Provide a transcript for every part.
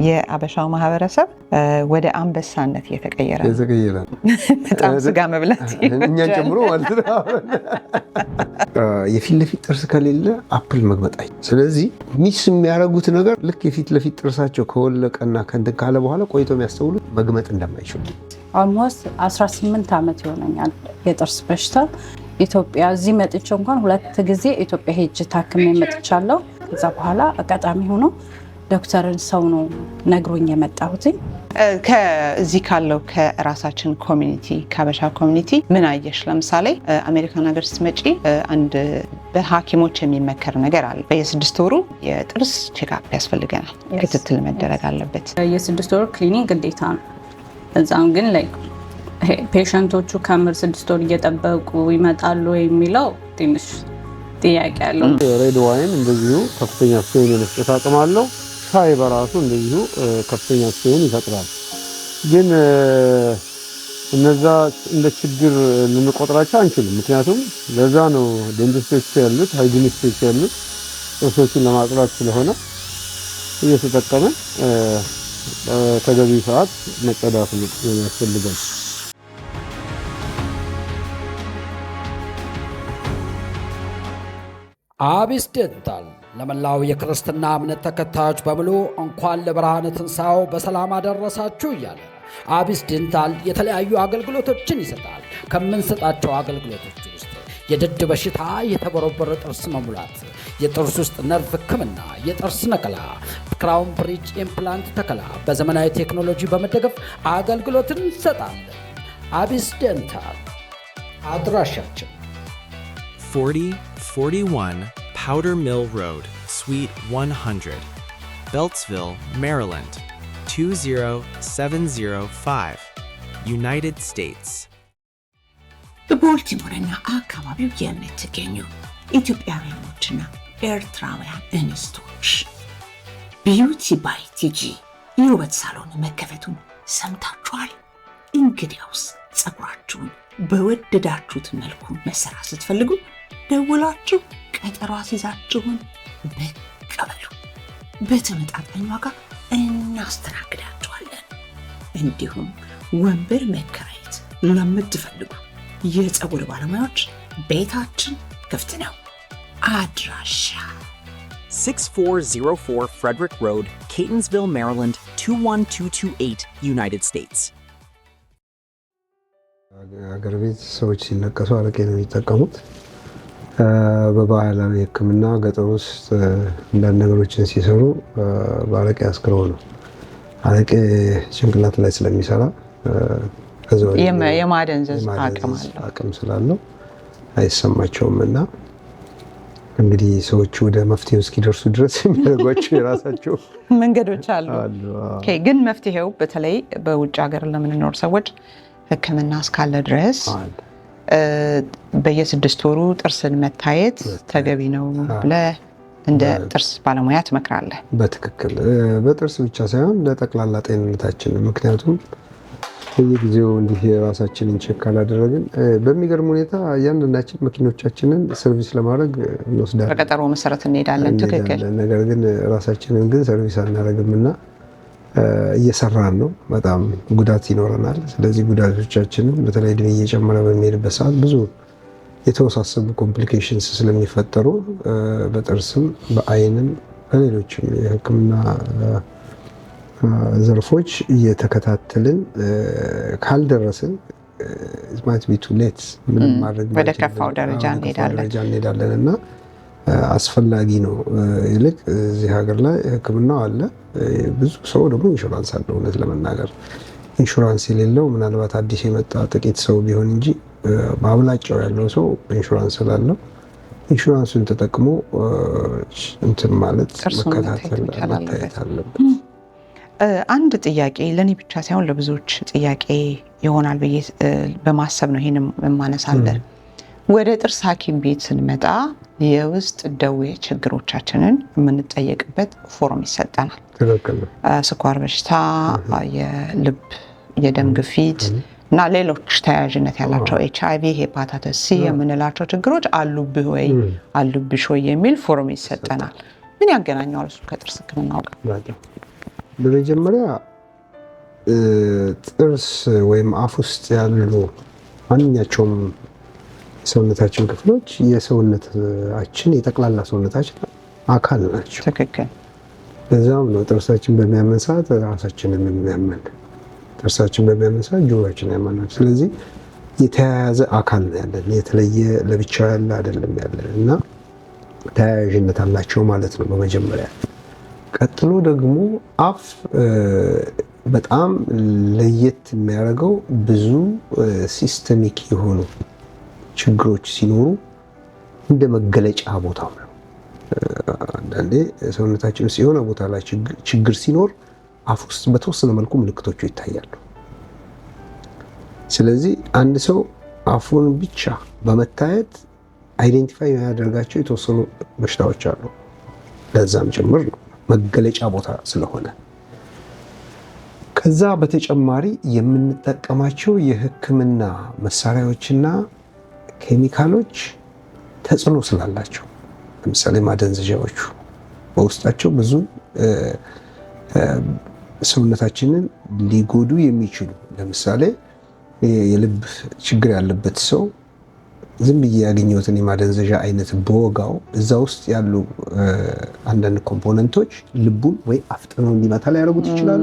የአበሻው ማህበረሰብ ወደ አንበሳነት እየተቀየረ በጣም ስጋ መብላት እኛን ጨምሮ ማለት ነው። የፊት ለፊት ጥርስ ከሌለ አፕል መግመጣይ። ስለዚህ ሚስ የሚያደርጉት ነገር ልክ የፊት ለፊት ጥርሳቸው ከወለቀና ከእንትን ካለ በኋላ ቆይቶ የሚያስተውሉት መግመጥ እንደማይችሉ። ኦልሞስት 18 ዓመት ይሆነኛል የጥርስ በሽታ። ኢትዮጵያ እዚህ መጥቼ እንኳን 2 ጊዜ ኢትዮጵያ ሄጄ ታክሜ መጥቻለሁ። ከዛ በኋላ አጋጣሚ ሆኖ ዶክተርን ሰው ነው ነግሮኝ የመጣሁት። ከዚህ ካለው ከራሳችን ኮሚኒቲ ከአበሻ ኮሚኒቲ ምን አየሽ? ለምሳሌ አሜሪካን ሀገር ስትመጪ አንድ በሐኪሞች የሚመከር ነገር አለ። በየ6 ወሩ የጥርስ ቼክአፕ ያስፈልገናል፣ ክትትል መደረግ አለበት። የ6 ወር ክሊኒክ ግዴታ ነው። እዛም ግን ላይ ፔሸንቶቹ ከምር 6 ወር እየጠበቁ ይመጣሉ የሚለው ትንሽ ጥያቄ አለው። ሬድ ዋይን እንደዚሁ ከፍተኛ ስፔን የመስጠት አቅም አለው። ሻይ በራሱ እንደዚሁ ከፍተኛ ስፔን ይፈጥራል። ግን እነዛ እንደ ችግር ልንቆጥራቸው አንችልም። ምክንያቱም ለዛ ነው ዴንቲስቶች ያሉት፣ ሃይጂኒስቶች ያሉት ጥርሶችን ለማጽዳት ስለሆነ እየተጠቀመን ተገቢው ሰዓት መጸዳት ያስፈልጋል። አቢስ ዴንታል ለመላው የክርስትና እምነት ተከታዮች በሙሉ እንኳን ለብርሃነ ትንሣኤው በሰላም አደረሳችሁ እያለ አቢስ ዴንታል የተለያዩ አገልግሎቶችን ይሰጣል። ከምንሰጣቸው አገልግሎቶች ውስጥ የድድ በሽታ፣ የተቦረቦረ ጥርስ መሙላት፣ የጥርስ ውስጥ ነርቭ ሕክምና፣ የጥርስ ነቀላ፣ ክራውን ብሪጅ ኢምፕላንት ተከላ በዘመናዊ ቴክኖሎጂ በመደገፍ አገልግሎትን እንሰጣለን። አቢስ ዴንታል አድራሻችን 4041 Powder Mill Road, Suite 100, Beltsville, Maryland, 20705, United States. በቦልቲሞርና አካባቢው የምትገኙ ኢትዮጵያውያኖችና ኤርትራውያን እንስቶች ቢዩቲ ባይ ቲጂ የውበት ሳሎን መከፈቱን ሰምታችኋል? እንግዲያውስ ፀጉራችሁን በወደዳችሁት መልኩ መሰራት ስትፈልጉ ደውላችሁ ቀጠሮ አስይዛችሁን በቀበሉ በተመጣጣኝ ዋጋ እናስተናግዳችኋለን። እንዲሁም ወንበር መከራየት ለምትፈልጉ የፀጉር ባለሙያዎች ቤታችን ክፍት ነው። አድራሻ 6404 Frederick Road, Catonsville, Maryland 21228, United States. አገር ቤት ሰዎች ሲነቀሱ አረቄ ነው የሚጠቀሙት። በባህላዊ ሕክምና ገጠር ውስጥ አንዳንድ ነገሮችን ሲሰሩ በአረቄ አስክረው ነው። አረቄ ጭንቅላት ላይ ስለሚሰራ የማደንዘዝ አቅም ስላለው አይሰማቸውም። እና እንግዲህ ሰዎች ወደ መፍትሄው እስኪደርሱ ድረስ የሚያደርጓቸው የራሳቸው መንገዶች አሉ። ግን መፍትሄው በተለይ በውጭ ሀገር ለምንኖር ሰዎች ሕክምና እስካለ ድረስ በየ6 ወሩ ጥርስን መታየት ተገቢ ነው ብለህ እንደ ጥርስ ባለሙያ ትመክራለህ? በትክክል በጥርስ ብቻ ሳይሆን ለጠቅላላ ጤንነታችን። ምክንያቱም በየጊዜው እንዲህ ራሳችንን ቼክ ካላደረግን በሚገርም ሁኔታ እያንዳንዳችን መኪኖቻችንን ሰርቪስ ለማድረግ እንወስዳለን፣ በቀጠሮ መሰረት እንሄዳለን። ትክክል። ነገር ግን ራሳችንን ግን ሰርቪስ አናደርግምና እየሰራን ነው። በጣም ጉዳት ይኖረናል። ስለዚህ ጉዳቶቻችንን በተለይ እድሜ እየጨመረ በሚሄድበት ሰዓት ብዙ የተወሳሰቡ ኮምፕሊኬሽንስ ስለሚፈጠሩ በጥርስም በአይንም በሌሎችም የሕክምና ዘርፎች እየተከታተልን ካልደረስን ማይት ቢ ቱ ሌት ምንም ማድረግ ወደ ከፋው ደረጃ እንሄዳለን እና አስፈላጊ ነው። ይልቅ እዚህ ሀገር ላይ ሕክምናው አለ። ብዙ ሰው ደግሞ ኢንሹራንስ አለው። እውነት ለመናገር ኢንሹራንስ የሌለው ምናልባት አዲስ የመጣ ጥቂት ሰው ቢሆን እንጂ በአብላጫው ያለው ሰው ኢንሹራንስ ስላለው ኢንሹራንሱን ተጠቅሞ እንትን ማለት መከታተል መታየት አለበት። አንድ ጥያቄ ለኔ ብቻ ሳይሆን ለብዙዎች ጥያቄ ይሆናል ብዬ በማሰብ ነው ይሄንን የማነሳለን። ወደ ጥርስ ሐኪም ቤት ስንመጣ የውስጥ ደዌ ችግሮቻችንን የምንጠየቅበት ፎርም ይሰጠናል። ስኳር በሽታ፣ የልብ የደም ግፊት እና ሌሎች ተያያዥነት ያላቸው HIV፣ ሄፓታይተስ C የምንላቸው ችግሮች አሉብህ ወይ አሉብሽ ወይ የሚል ፎርም ይሰጠናል። ምን ያገናኘዋል እሱ ከጥርስ ሕክምናው ጋር? በመጀመሪያ ጥርስ ወይም አፍ ውስጥ ያሉ ማንኛቸውም ሰውነታችን ክፍሎች የሰውነታችን የጠቅላላ ሰውነታችን አካል ናቸው። ትክክል። በዛም ነው ጥርሳችን በሚያመን ሰዓት ራሳችንን የሚያመን፣ ጥርሳችን በሚያመን ሰዓት ጆሮአችን ያመናል። ስለዚህ የተያያዘ አካል ነው ያለን፣ የተለየ ለብቻ ያለ አይደለም ያለን እና ተያያዥነት አላቸው ማለት ነው በመጀመሪያ። ቀጥሎ ደግሞ አፍ በጣም ለየት የሚያደርገው ብዙ ሲስተሚክ የሆኑ ችግሮች ሲኖሩ እንደ መገለጫ ቦታው ነው። አንዳንዴ ሰውነታችን ውስጥ የሆነ ቦታ ላይ ችግር ሲኖር አፍ ውስጥ በተወሰነ መልኩ ምልክቶቹ ይታያሉ። ስለዚህ አንድ ሰው አፉን ብቻ በመታየት አይዴንቲፋይ የሚያደርጋቸው የተወሰኑ በሽታዎች አሉ። ለዛም ጭምር ነው መገለጫ ቦታ ስለሆነ። ከዛ በተጨማሪ የምንጠቀማቸው የሕክምና መሳሪያዎችና ኬሚካሎች ተጽዕኖ ስላላቸው፣ ለምሳሌ ማደንዘዣዎቹ በውስጣቸው ብዙ ሰውነታችንን ሊጎዱ የሚችሉ፣ ለምሳሌ የልብ ችግር ያለበት ሰው ዝም ብዬ ያገኘሁትን የማደንዘዣ አይነት በወጋው እዛ ውስጥ ያሉ አንዳንድ ኮምፖነንቶች ልቡን ወይ አፍጥነው እንዲመታ ሊያደርጉት ይችላሉ፣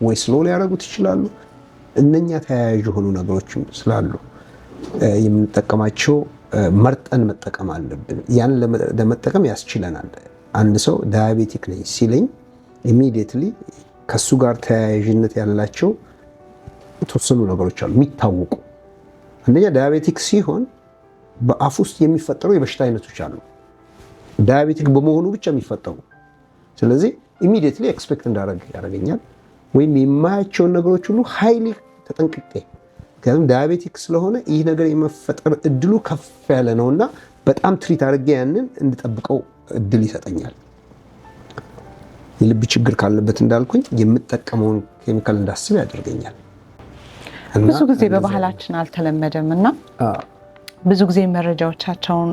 ወይ ስሎ ሊያደርጉት ይችላሉ። እነኛ ተያያዥ የሆኑ ነገሮችም ስላሉ የምንጠቀማቸው መርጠን መጠቀም አለብን። ያን ለመጠቀም ያስችለናል። አንድ ሰው ዳያቤቲክ ነኝ ሲለኝ ኢሚዲየትሊ ከሱ ጋር ተያያዥነት ያላቸው የተወሰኑ ነገሮች አሉ የሚታወቁ። አንደኛ ዳያቤቲክ ሲሆን በአፍ ውስጥ የሚፈጠሩ የበሽታ አይነቶች አሉ፣ ዳያቤቲክ በመሆኑ ብቻ የሚፈጠሩ። ስለዚህ ኢሚዲየትሊ ኤክስፔክት እንዳደረግ ያደርገኛል። ወይም የማያቸውን ነገሮች ሁሉ ሃይሊ ተጠንቅቄ፣ ምክንያቱም ዳያቤቲክ ስለሆነ ይህ ነገር የመፈጠር እድሉ ከፍ ያለ ነውና በጣም ትሪት አድርጌ ያንን እንድጠብቀው እድል ይሰጠኛል። የልብ ችግር ካለበት እንዳልኩኝ የምጠቀመውን ኬሚካል እንዳስብ ያደርገኛል። ብዙ ጊዜ በባህላችን አልተለመደም እና ብዙ ጊዜ መረጃዎቻቸውን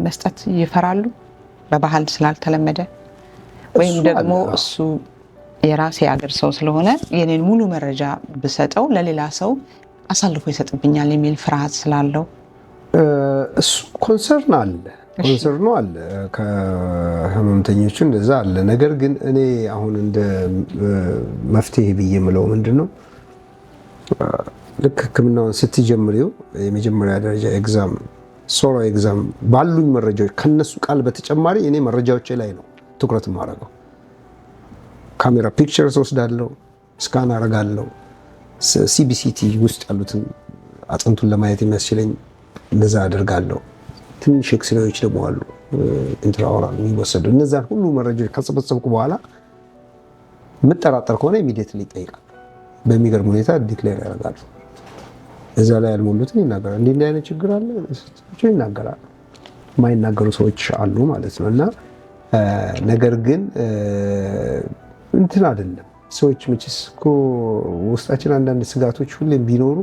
መስጠት ይፈራሉ፣ በባህል ስላልተለመደ ወይም ደግሞ እሱ የራሴ ሀገር ሰው ስለሆነ የኔን ሙሉ መረጃ ብሰጠው ለሌላ ሰው አሳልፎ ይሰጥብኛል የሚል ፍርሃት ስላለው እሱ ኮንሰርን አለ፣ ኮንሰርኑ አለ፣ ከህመምተኞቹ እንደዛ አለ። ነገር ግን እኔ አሁን እንደ መፍትሄ ብዬ የምለው ምንድን ነው፣ ልክ ህክምናውን ስትጀምሪው የመጀመሪያ ደረጃ ኤግዛም፣ ሶሮ ኤግዛም ባሉኝ መረጃዎች ከነሱ ቃል በተጨማሪ እኔ መረጃዎቼ ላይ ነው ትኩረት የማደርገው። ካሜራ ፒክቸርስ ወስዳለሁ፣ ስካን አረጋለሁ፣ ሲቢሲቲ ውስጥ ያሉትን አጥንቱን ለማየት የሚያስችለኝ እንደዛ አደርጋለሁ። ትንሽ ኤክስሬዎች ደግሞ አሉ ኢንትራኦራል የሚወሰዱ። እነዛን ሁሉ መረጃዎች ከሰበሰብኩ በኋላ የምጠራጠር ከሆነ ኢሚዲየትሊ ይጠይቃል። በሚገርም ሁኔታ ዲክሌር ያደርጋሉ። እዛ ላይ ያልሞሉትን ይናገራል። እንዲህ አይነት ችግር አለ ይናገራሉ። የማይናገሩ ሰዎች አሉ ማለት ነው። እና ነገር ግን እንትን አይደለም። ሰዎች መቼስ እኮ ውስጣችን አንዳንድ ስጋቶች ሁሌም ቢኖሩ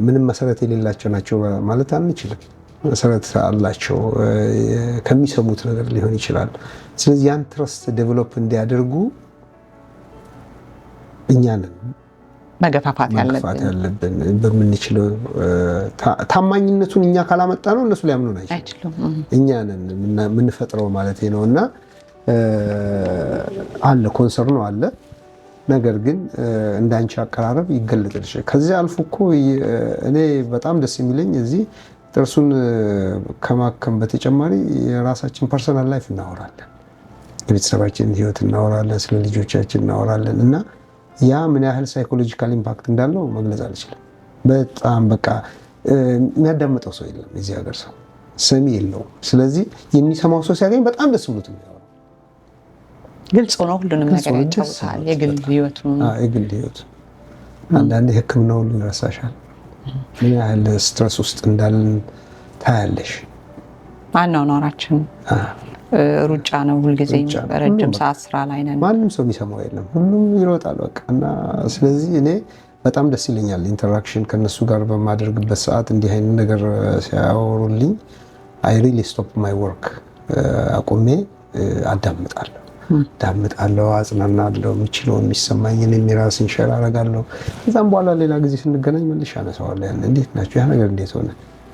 ምንም መሰረት የሌላቸው ናቸው ማለት አንችልም። መሰረት አላቸው። ከሚሰሙት ነገር ሊሆን ይችላል። ስለዚህ ያን ትረስት ዴቨሎፕ እንዲያደርጉ እኛንን መገፋፋት ያለብን በምንችለው። ታማኝነቱን እኛ ካላመጣ ነው እነሱ ሊያምኑን አይችሉም። እኛንን የምንፈጥረው ማለት ነው። እና አለ ኮንሰርኑ አለ። ነገር ግን እንዳንቺ አቀራረብ ይገለጥልሽ። ከዚህ አልፎ እኮ እኔ በጣም ደስ የሚለኝ እዚህ ጥርሱን ከማከም በተጨማሪ የራሳችን ፐርሰናል ላይፍ እናወራለን፣ የቤተሰባችንን ህይወት እናወራለን፣ ስለ ልጆቻችን እናወራለን። እና ያ ምን ያህል ሳይኮሎጂካል ኢምፓክት እንዳለው መግለጽ አልችልም። በጣም በቃ የሚያዳምጠው ሰው የለም የዚህ ሀገር ሰው ሰሚ የለውም። ስለዚህ የሚሰማው ሰው ሲያገኝ በጣም ደስ ብሎት ነው። ግልጽ ሆኖ ሁሉንም ነገር ያጫውታል። የግል ህይወቱ አንዳንዴ ህክምናውን ይረሳሻል። ምን ያህል ስትረስ ውስጥ እንዳለን ታያለሽ። አኗኗራችን ሩጫ ነው። ሁልጊዜ ረጅም ሰዓት ስራ ላይ ነን። ማንም ሰው የሚሰማው የለም። ሁሉም ይሮጣል በቃ። እና ስለዚህ እኔ በጣም ደስ ይለኛል ኢንተራክሽን ከነሱ ጋር በማደርግበት ሰዓት እንዲህ አይነት ነገር ሲያወሩልኝ አይ ሪሊ ስቶፕ ማይ ወርክ አቁሜ አዳምጣለሁ። ዳምጣለሁ፣ አጽናናለሁ፣ የሚችለውን የሚሰማኝን የራሴን ሸር አደርጋለሁ። ከዛም በኋላ ሌላ ጊዜ ስንገናኝ መልሼ አነሳዋለሁ። ያን እንዴት ናቸው ያ ነገር እንዴት ሆነ?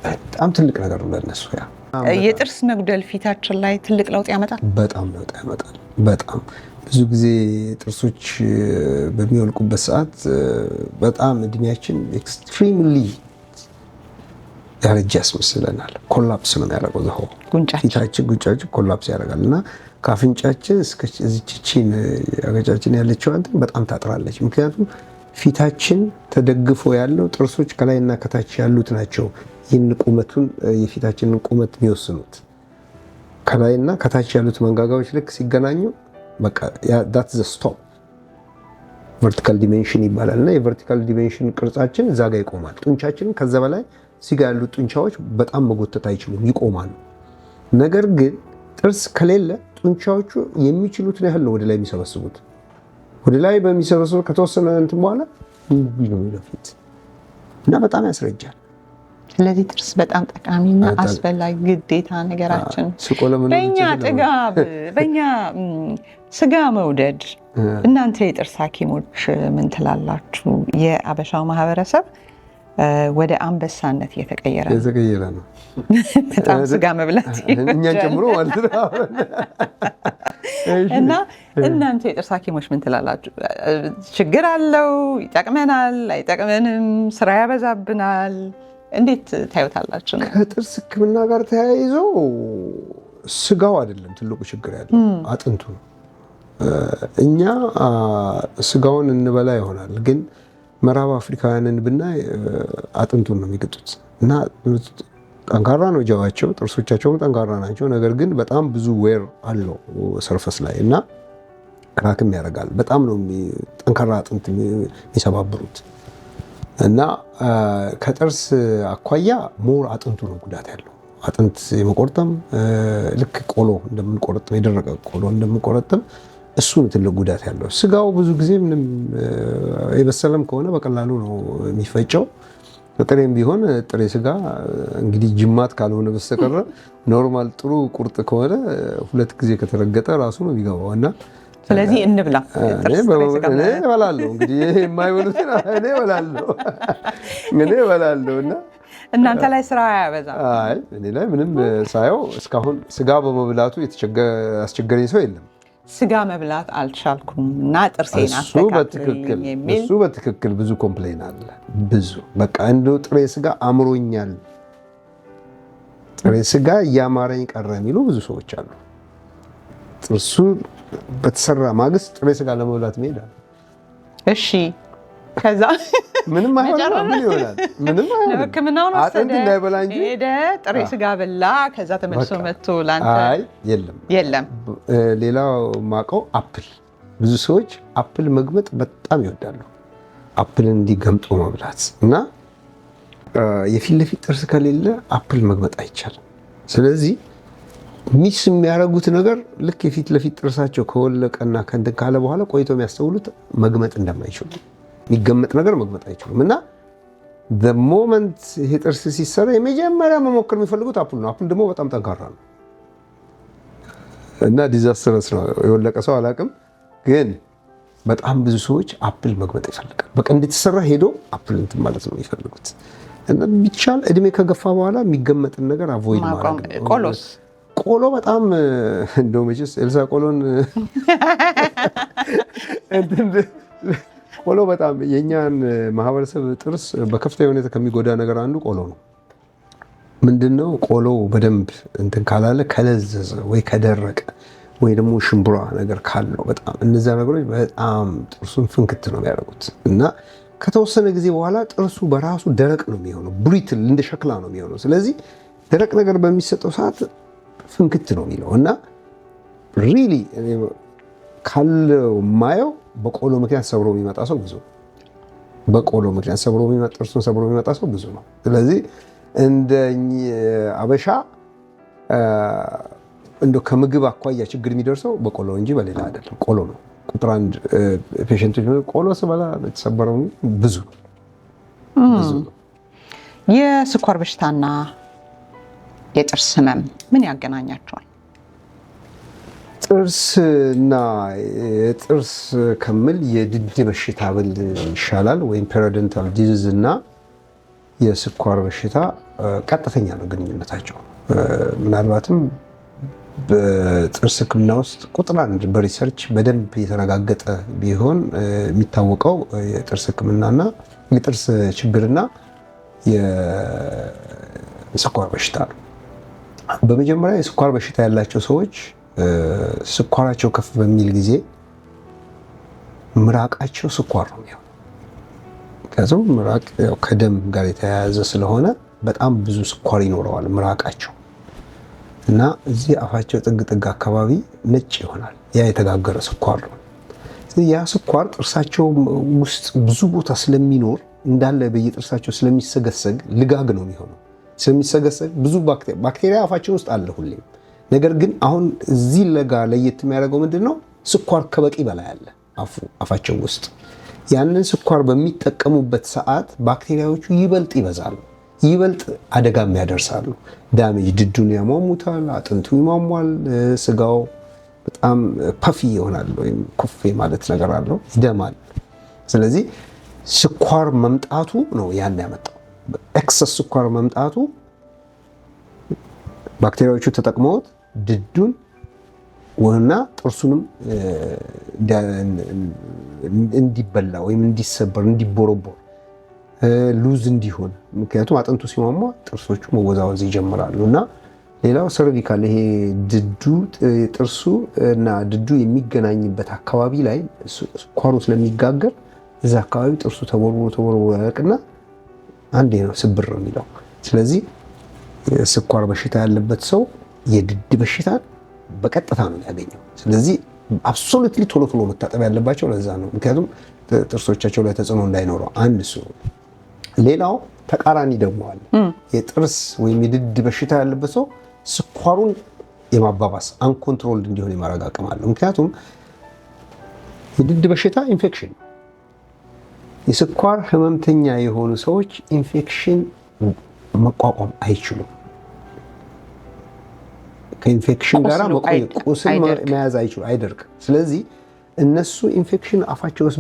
በጣም ትልቅ ነገር ነው ለነሱ። ያ የጥርስ መጉደል ፊታችን ላይ ትልቅ ለውጥ ያመጣል። በጣም ለውጥ ያመጣል። በጣም ብዙ ጊዜ ጥርሶች በሚወልቁበት ሰዓት በጣም እድሜያችን ኤክስትሪምሊ ያረጀ ያስመስለናል። ኮላፕስ ነው የሚያደርገው ዘሆ ፊታችን ጉንጫችን ኮላፕስ ያደርጋል እና ከአፍንጫችን እስከ እዚችን አገጫችን ያለችው አንተ በጣም ታጥራለች። ምክንያቱም ፊታችን ተደግፎ ያለው ጥርሶች ከላይና ከታች ያሉት ናቸው። ይህን ቁመቱን የፊታችንን ቁመት የሚወስኑት ከላይና ከታች ያሉት መንጋጋዎች ልክ ሲገናኙ በቃ ዳት ዘ ስቶፕ ቨርቲካል ዲሜንሽን ይባላል እና የቨርቲካል ዲሜንሽን ቅርጻችን እዛ ጋር ይቆማል። ጡንቻችንን ከዛ በላይ ሲጋ ያሉት ጡንቻዎች በጣም መጎተት አይችሉም፣ ይቆማሉ። ነገር ግን ጥርስ ከሌለ ጡንቻዎቹ የሚችሉትን ያህል ነው ወደ ላይ የሚሰበስቡት። ወደ ላይ በሚሰበስቡ ከተወሰነ እንትን በኋላ ነው የሚለፊት እና በጣም ያስረጃል። ስለዚህ ጥርስ በጣም ጠቃሚና አስፈላጊ ግዴታ ነገራችን። በእኛ ጥጋብ፣ በእኛ ስጋ መውደድ እናንተ የጥርስ ሐኪሞች ምን ትላላችሁ? የአበሻው ማህበረሰብ ወደ አንበሳነት እየተቀየረ ነው። በጣም ስጋ መብላት እኛን ጨምሮ ማለት ነው። እና እናንተ የጥርስ ሐኪሞች ምን ትላላችሁ? ችግር አለው? ይጠቅመናል? አይጠቅመንም? ስራ ያበዛብናል? እንዴት ታዩታላችሁ? ከጥርስ ሕክምና ጋር ተያይዞ ስጋው አይደለም ትልቁ ችግር ያለው አጥንቱ ነው። እኛ ስጋውን እንበላ ይሆናል፣ ግን ምዕራብ አፍሪካውያንን ብናይ አጥንቱን ነው የሚገጡት እና ጠንካራ ነው ጀዋቸው፣ ጥርሶቻቸውም ጠንካራ ናቸው። ነገር ግን በጣም ብዙ ዌር አለው ሰርፈስ ላይ እና ክራክም ያደርጋል። በጣም ነው ጠንካራ አጥንት የሚሰባብሩት እና ከጥርስ አኳያ ሞር አጥንቱ ነው ጉዳት ያለው። አጥንት የመቆርጠም ልክ ቆሎ እንደምንቆረጥም የደረቀ ቆሎ እንደምንቆረጥም እሱ ነው ትልቅ ጉዳት ያለው። ስጋው ብዙ ጊዜ ምንም የበሰለም ከሆነ በቀላሉ ነው የሚፈጨው። ጥሬም ቢሆን ጥሬ ስጋ እንግዲህ ጅማት ካልሆነ በስተቀር ኖርማል ጥሩ ቁርጥ ከሆነ 2 ጊዜ ከተረገጠ ራሱ ነው የሚገባው እና ስለዚህ እንብላ። እኔ እበላለሁ እንግዲህ የማይበሉትን እኔ እበላለሁ እና እናንተ ላይ ስራ አያበዛም? አይ እኔ ላይ ምንም ሳየው እስካሁን ስጋ በመብላቱ ያስቸገረኝ ሰው የለም። ስጋ መብላት አልቻልኩም እና ጥርሴን አስተካክልልኝ የሚል እሱ በትክክል ብዙ ኮምፕሌን አለ። ብዙ በቃ እንደው ጥሬ ስጋ አምሮኛል፣ ጥሬ ስጋ እያማረኝ ቀረ የሚሉ ብዙ ሰዎች አሉ። ጥርሱ በተሰራ ማግስት ጥሬ ስጋ ለመብላት መሄድ አለ። እሺ ከዛ ምንም አይሆንም። ምን ይሆናል? ምንም አይሆንም። ሕክምናውን አጥንት እንዳይበላ እንጂ ሄደ ጥሬ ስጋ በላ። ከዛ ተመልሶ መጥቶ ላንተ አይ የለም። ሌላው ማቀው አፕል፣ ብዙ ሰዎች አፕል መግመጥ በጣም ይወዳሉ። አፕልን እንዲገምጡ መብላት እና የፊት ለፊት ጥርስ ከሌለ አፕል መግመጥ አይቻልም። ስለዚህ ሚስ የሚያደርጉት ነገር ልክ የፊት ለፊት ጥርሳቸው ከወለቀና ከእንትን ካለ በኋላ ቆይቶ የሚያስተውሉት መግመጥ እንደማይችሉ፣ የሚገመጥ ነገር መግመጥ አይችሉም እና the moment ይሄ ጥርስ ሲሰራ የመጀመሪያ መሞከር የሚፈልጉት አፕል ነው። አፕል ደግሞ በጣም ጠንካራ ነው እና ዲዛስተረስ ነው። የወለቀ ሰው አላውቅም፣ ግን በጣም ብዙ ሰዎች አፕል መግመጥ ይፈልጋል። በቃ እንደተሰራ ሄዶ አፕል እንትን ማለት ነው የሚፈልጉት እና ቢቻል እድሜ ከገፋ በኋላ የሚገመጥን ነገር አቮይድ ማድረግ ነው። ቆሎ በጣም እንደው መቼስ ኤልሳ ቆሎን ቆሎ በጣም የኛን ማህበረሰብ ጥርስ በከፍተኛ ሁኔታ ከሚጎዳ ነገር አንዱ ቆሎ ነው። ምንድነው? ቆሎ በደንብ እንትን ካላለ ከለዘዘ ወይ ከደረቀ ወይ ደግሞ ሽምብራ ነገር ካለው በጣም እነዛ ነገሮች በጣም ጥርሱን ፍንክት ነው የሚያደርጉት እና ከተወሰነ ጊዜ በኋላ ጥርሱ በራሱ ደረቅ ነው የሚሆነው፣ ብሪትል እንደ ሸክላ ነው የሚሆነው። ስለዚህ ደረቅ ነገር በሚሰጠው ሰዓት ፍንክት ነው የሚለው እና ሪሊ ካለው ማየው በቆሎ ምክንያት ሰብሮ የሚመጣ ሰው ብዙ ነው። በቆሎ ምክንያት ጥርሱን ሰብሮ የሚመጣ ሰው ብዙ ነው። ስለዚህ እንደ አበሻ እንደው ከምግብ አኳያ ችግር የሚደርሰው በቆሎ እንጂ በሌላ አይደለም። ቆሎ ነው ቁጥር 1 ፔሸንቶች ቆሎ ስበላ የተሰበረው ብዙ ነው። የስኳር በሽታና የጥርስ ህመም ምን ያገናኛቸዋል? ጥርስና የጥርስ ከምል የድድ በሽታ ብል ይሻላል። ወይም ፔሪዶንታል ዲዚዝ እና የስኳር በሽታ ቀጥተኛ ነው ግንኙነታቸው። ምናልባትም በጥርስ ሕክምና ውስጥ ቁጥር 1 በሪሰርች በደንብ የተረጋገጠ ቢሆን የሚታወቀው የጥርስ ሕክምናና የጥርስ ችግርና የስኳር በሽታ ነው። በመጀመሪያ የስኳር በሽታ ያላቸው ሰዎች ስኳራቸው ከፍ በሚል ጊዜ ምራቃቸው ስኳር ነው የሚሆነው። ከዛው ምራቅ ከደም ጋር የተያያዘ ስለሆነ በጣም ብዙ ስኳር ይኖረዋል ምራቃቸው እና እዚህ አፋቸው ጥግ አካባቢ ነጭ ይሆናል። ያ የተጋገረ ስኳር ነው። ያ ስኳር ጥርሳቸው ውስጥ ብዙ ቦታ ስለሚኖር እንዳለ በየጥርሳቸው ስለሚሰገሰግ ልጋግ ነው የሚሆነው። ስለሚሰገሰግ ብዙ ባክቴሪያ አፋችን ውስጥ አለ ሁሌም። ነገር ግን አሁን እዚህ ለጋ ለየት የሚያደርገው ምንድነው? ስኳር ከበቂ በላይ አለ አፋቸው ውስጥ። ያንን ስኳር በሚጠቀሙበት ሰዓት ባክቴሪያዎቹ ይበልጥ ይበዛሉ፣ ይበልጥ አደጋም ያደርሳሉ። ዳሜጅ ድዱን ያሟሙታል፣ አጥንቱ ይሟሟል፣ ስጋው በጣም ፐፊ ይሆናል ወይም ኩፍ ማለት ነገር አለው፣ ይደማል። ስለዚህ ስኳር መምጣቱ ነው ያን ያመጣው። ኤክሰስ ስኳር መምጣቱ ባክቴሪያዎቹ ተጠቅመውት ድዱን ወና ጥርሱንም እንዲበላ ወይም እንዲሰበር እንዲቦረቦር ሉዝ እንዲሆን። ምክንያቱም አጥንቱ ሲሟሟ ጥርሶቹ መወዛወዝ ይጀምራሉ። እና ሌላው ሰርቪካል ይሄ ድዱ ጥርሱ እና ድዱ የሚገናኝበት አካባቢ ላይ ስኳሩ ስለሚጋገር እዛ አካባቢ ጥርሱ ተቦርቦ ያልቅና አንዴ ነው ስብር ነው የሚለው። ስለዚህ የስኳር በሽታ ያለበት ሰው የድድ በሽታ በቀጥታ ነው ያገኘው። ስለዚህ አብሶሉትሊ ቶሎ መታጠብ ያለባቸው ለዛ ነው። ምክንያቱም ጥርሶቻቸው ላይ ተጽዕኖ እንዳይኖረው አንድ እሱ። ሌላው ተቃራኒ ደግሞ አለ። የጥርስ ወይም የድድ በሽታ ያለበት ሰው ስኳሩን የማባባስ አንኮንትሮልድ እንዲሆን የማድረግ አቅም አለው። ምክንያቱም የድድ በሽታ ኢንፌክሽን፣ የስኳር ህመምተኛ የሆኑ ሰዎች ኢንፌክሽን መቋቋም አይችሉም። ከኢንፌክሽን ጋር ቁስል መያዝ አይችሉ፣ አይደርቅም። ስለዚህ እነሱ ኢንፌክሽን አፋቸው ውስጥ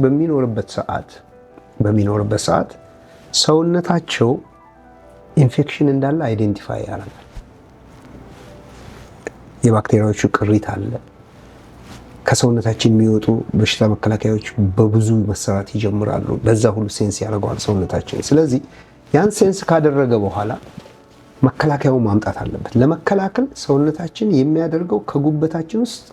በሚኖርበት ሰዓት ሰውነታቸው ኢንፌክሽን እንዳለ አይዴንቲፋይ ያደርጋል። የባክቴሪያዎቹ ቅሪት አለ። ከሰውነታችን የሚወጡ በሽታ መከላከያዎች በብዙ መሰራት ይጀምራሉ። በዛ ሁሉ ሴንስ ያደርገዋል ሰውነታችን። ስለዚህ ያን ሴንስ ካደረገ በኋላ መከላከያውን ማምጣት አለበት። ለመከላከል ሰውነታችን የሚያደርገው ከጉበታችን ውስጥ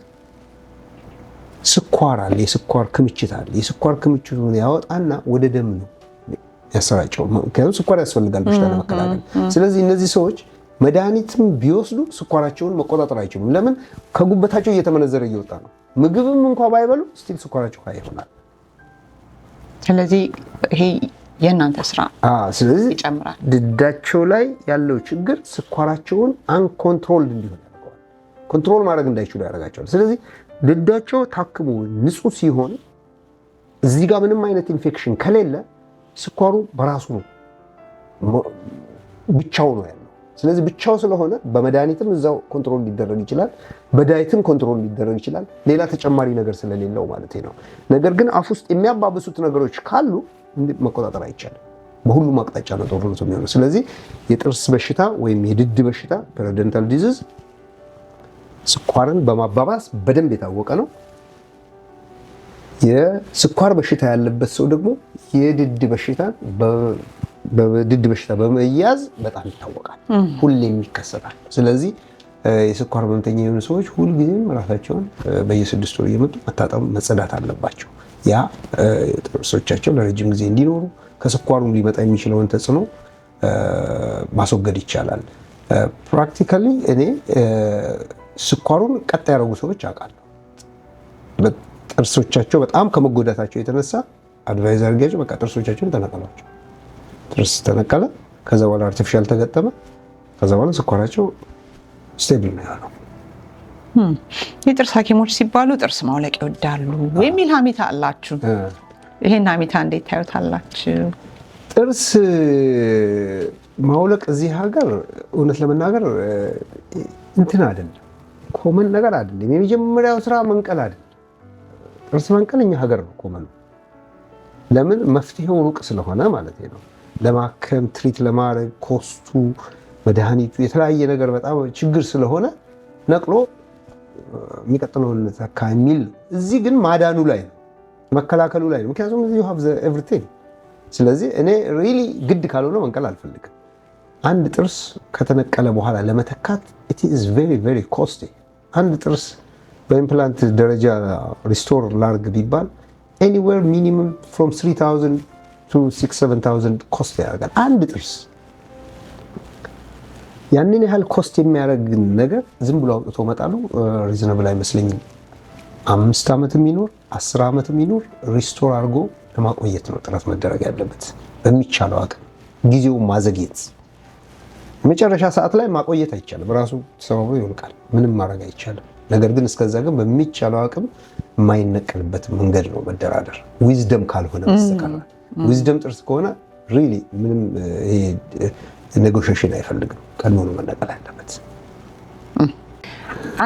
ስኳር አለ፣ የስኳር ክምችት አለ። የስኳር ክምችቱን ያወጣና ወደ ደም ነው ያሰራጨው። ምክንያቱም ስኳር ያስፈልጋል በሽታ ለመከላከል። ስለዚህ እነዚህ ሰዎች መድኃኒትም ቢወስዱ ስኳራቸውን መቆጣጠር አይችሉም። ለምን? ከጉበታቸው እየተመነዘረ እየወጣ ነው። ምግብም እንኳን ባይበሉ ስቲል ስኳራቸው ሀይ ይሆናል። ስለዚህ ይሄ የእናንተ ስራ ስለዚህ ይጨምራል። ድዳቸው ላይ ያለው ችግር ስኳራቸውን አንኮንትሮልድ እንዲሆን ያደርገዋል። ኮንትሮል ማድረግ እንዳይችሉ ያደርጋቸዋል። ስለዚህ ድዳቸው ታክሞ ንጹህ ሲሆን እዚህ ጋር ምንም አይነት ኢንፌክሽን ከሌለ ስኳሩ በራሱ ነው ብቻው ነው ያለው። ስለዚህ ብቻው ስለሆነ በመድኃኒትም እዛው ኮንትሮል ሊደረግ ይችላል፣ በዳይትም ኮንትሮል ሊደረግ ይችላል። ሌላ ተጨማሪ ነገር ስለሌለው ማለት ነው። ነገር ግን አፍ ውስጥ የሚያባብሱት ነገሮች ካሉ መቆጣጠር አይቻልም። በሁሉም አቅጣጫ ነው ጦርነቱ የሚሆነው። ስለዚህ የጥርስ በሽታ ወይም የድድ በሽታ ፔሪዶንታል ዲዚዝ ስኳርን በማባባስ በደንብ የታወቀ ነው። የስኳር በሽታ ያለበት ሰው ደግሞ የድድ በሽታ በመያዝ በጣም ይታወቃል፣ ሁሌም ይከሰታል። ስለዚህ የስኳር ህመምተኛ የሆኑ ሰዎች ሁልጊዜም ራሳቸውን በየ6 ወር እየመጡ መታጠብ መጸዳት አለባቸው። ያ ጥርሶቻቸው ለረጅም ጊዜ እንዲኖሩ ከስኳሩ ሊመጣ የሚችለውን ተጽዕኖ ማስወገድ ይቻላል። ፕራክቲካሊ እኔ ስኳሩን ቀጥ ያደረጉ ሰዎች አውቃለሁ። ጥርሶቻቸው በጣም ከመጎዳታቸው የተነሳ አድቫይዝ አድርጌያቸው በቃ ጥርሶቻቸውን ተነቀሏቸው። ጥርስ ተነቀለ፣ ከዛ በኋላ አርቲፊሻል ተገጠመ፣ ከዛ በኋላ ስኳራቸው ስቴብል ነው ያለው። የጥርስ ሐኪሞች ሲባሉ ጥርስ ማውለቅ ይወዳሉ የሚል ሀሜታ አላችሁ። ይሄን ሀሜታ እንዴት ታዩታላችሁ? ጥርስ ማውለቅ እዚህ ሀገር እውነት ለመናገር እንትን አይደለም፣ ኮመን ነገር አይደለም። የመጀመሪያው ስራ መንቀል አይደለም። ጥርስ መንቀል እኛ ሀገር ነው ኮመን። ለምን? መፍትሄው ሩቅ ስለሆነ ማለት ነው። ለማከም ትሪት ለማድረግ ኮስቱ፣ መድኃኒቱ፣ የተለያየ ነገር በጣም ችግር ስለሆነ ነቅሎ የሚቀጥለውን ተካ የሚል። እዚህ ግን ማዳኑ ላይ ነው፣ መከላከሉ ላይ ነው። ምክንያቱም you have everything። ስለዚህ እኔ ሪሊ ግድ ካልሆነ መንቀል አልፈልግም። አንድ ጥርስ ከተነቀለ በኋላ ለመተካት it is very very costly። አንድ ጥርስ በኢምፕላንት ደረጃ ሪስቶር ላርግ ቢባል anywhere minimum from 3000 to 6-7,000 ኮስት ያደርጋል አንድ ጥርስ። ያንን ያህል ኮስት የሚያደርግ ነገር ዝም ብሎ አውጥቶ መጣሉ ሪዝነብል አይመስለኝም። 5 ዓመት የሚኖር 10 ዓመት የሚኖር ሪስቶር አድርጎ ለማቆየት ነው ጥረት መደረግ ያለበት በሚቻለው አቅም። ጊዜውን ማዘግየት መጨረሻ ሰዓት ላይ ማቆየት አይቻልም። ራሱ ተሰባብሮ ይወልቃል፣ ምንም ማድረግ አይቻልም። ነገር ግን እስከዛ ግን በሚቻለው አቅም የማይነቀልበት መንገድ ነው መደራደር። ዊዝደም ካልሆነ በስተቀር ዊዝደም ጥርስ ከሆነ ሪሊ ምንም ይሄ ኔጎሽዬሽን አይፈልግም። ቀድሞ ነው መነቀል ያለበት።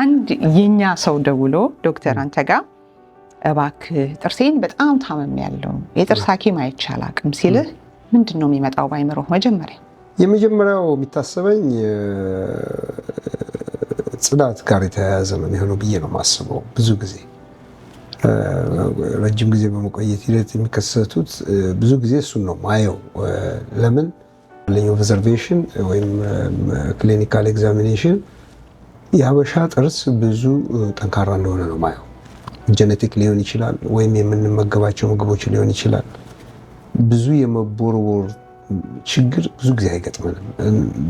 አንድ የኛ ሰው ደውሎ ዶክተር አንተ ጋር እባክህ ጥርሴን በጣም ታመሚያለሁ የጥርስ ሐኪም አይቼ አላቅም ሲልህ ምንድን ነው የሚመጣው ባይምሮህ? የመጀመሪያው የሚታሰበኝ ጽዳት ጋር የተያያዘ ነው የሚሆነው ብዬ ነው የማስበው። ብዙ ጊዜ ረጅም ጊዜ በመቆየት ሂደት የሚከሰቱት ብዙ ጊዜ እሱን ነው ማየው። ለምን ኦብዘርቬሽን ወይም ክሊኒካል ኤግዛሚኔሽን የሀበሻ ጥርስ ብዙ ጠንካራ እንደሆነ ነው ማየው። ጄኔቲክ ሊሆን ይችላል ወይም የምንመገባቸው ምግቦች ሊሆን ይችላል። ብዙ የመቦርቦር ችግር ብዙ ጊዜ አይገጥመንም።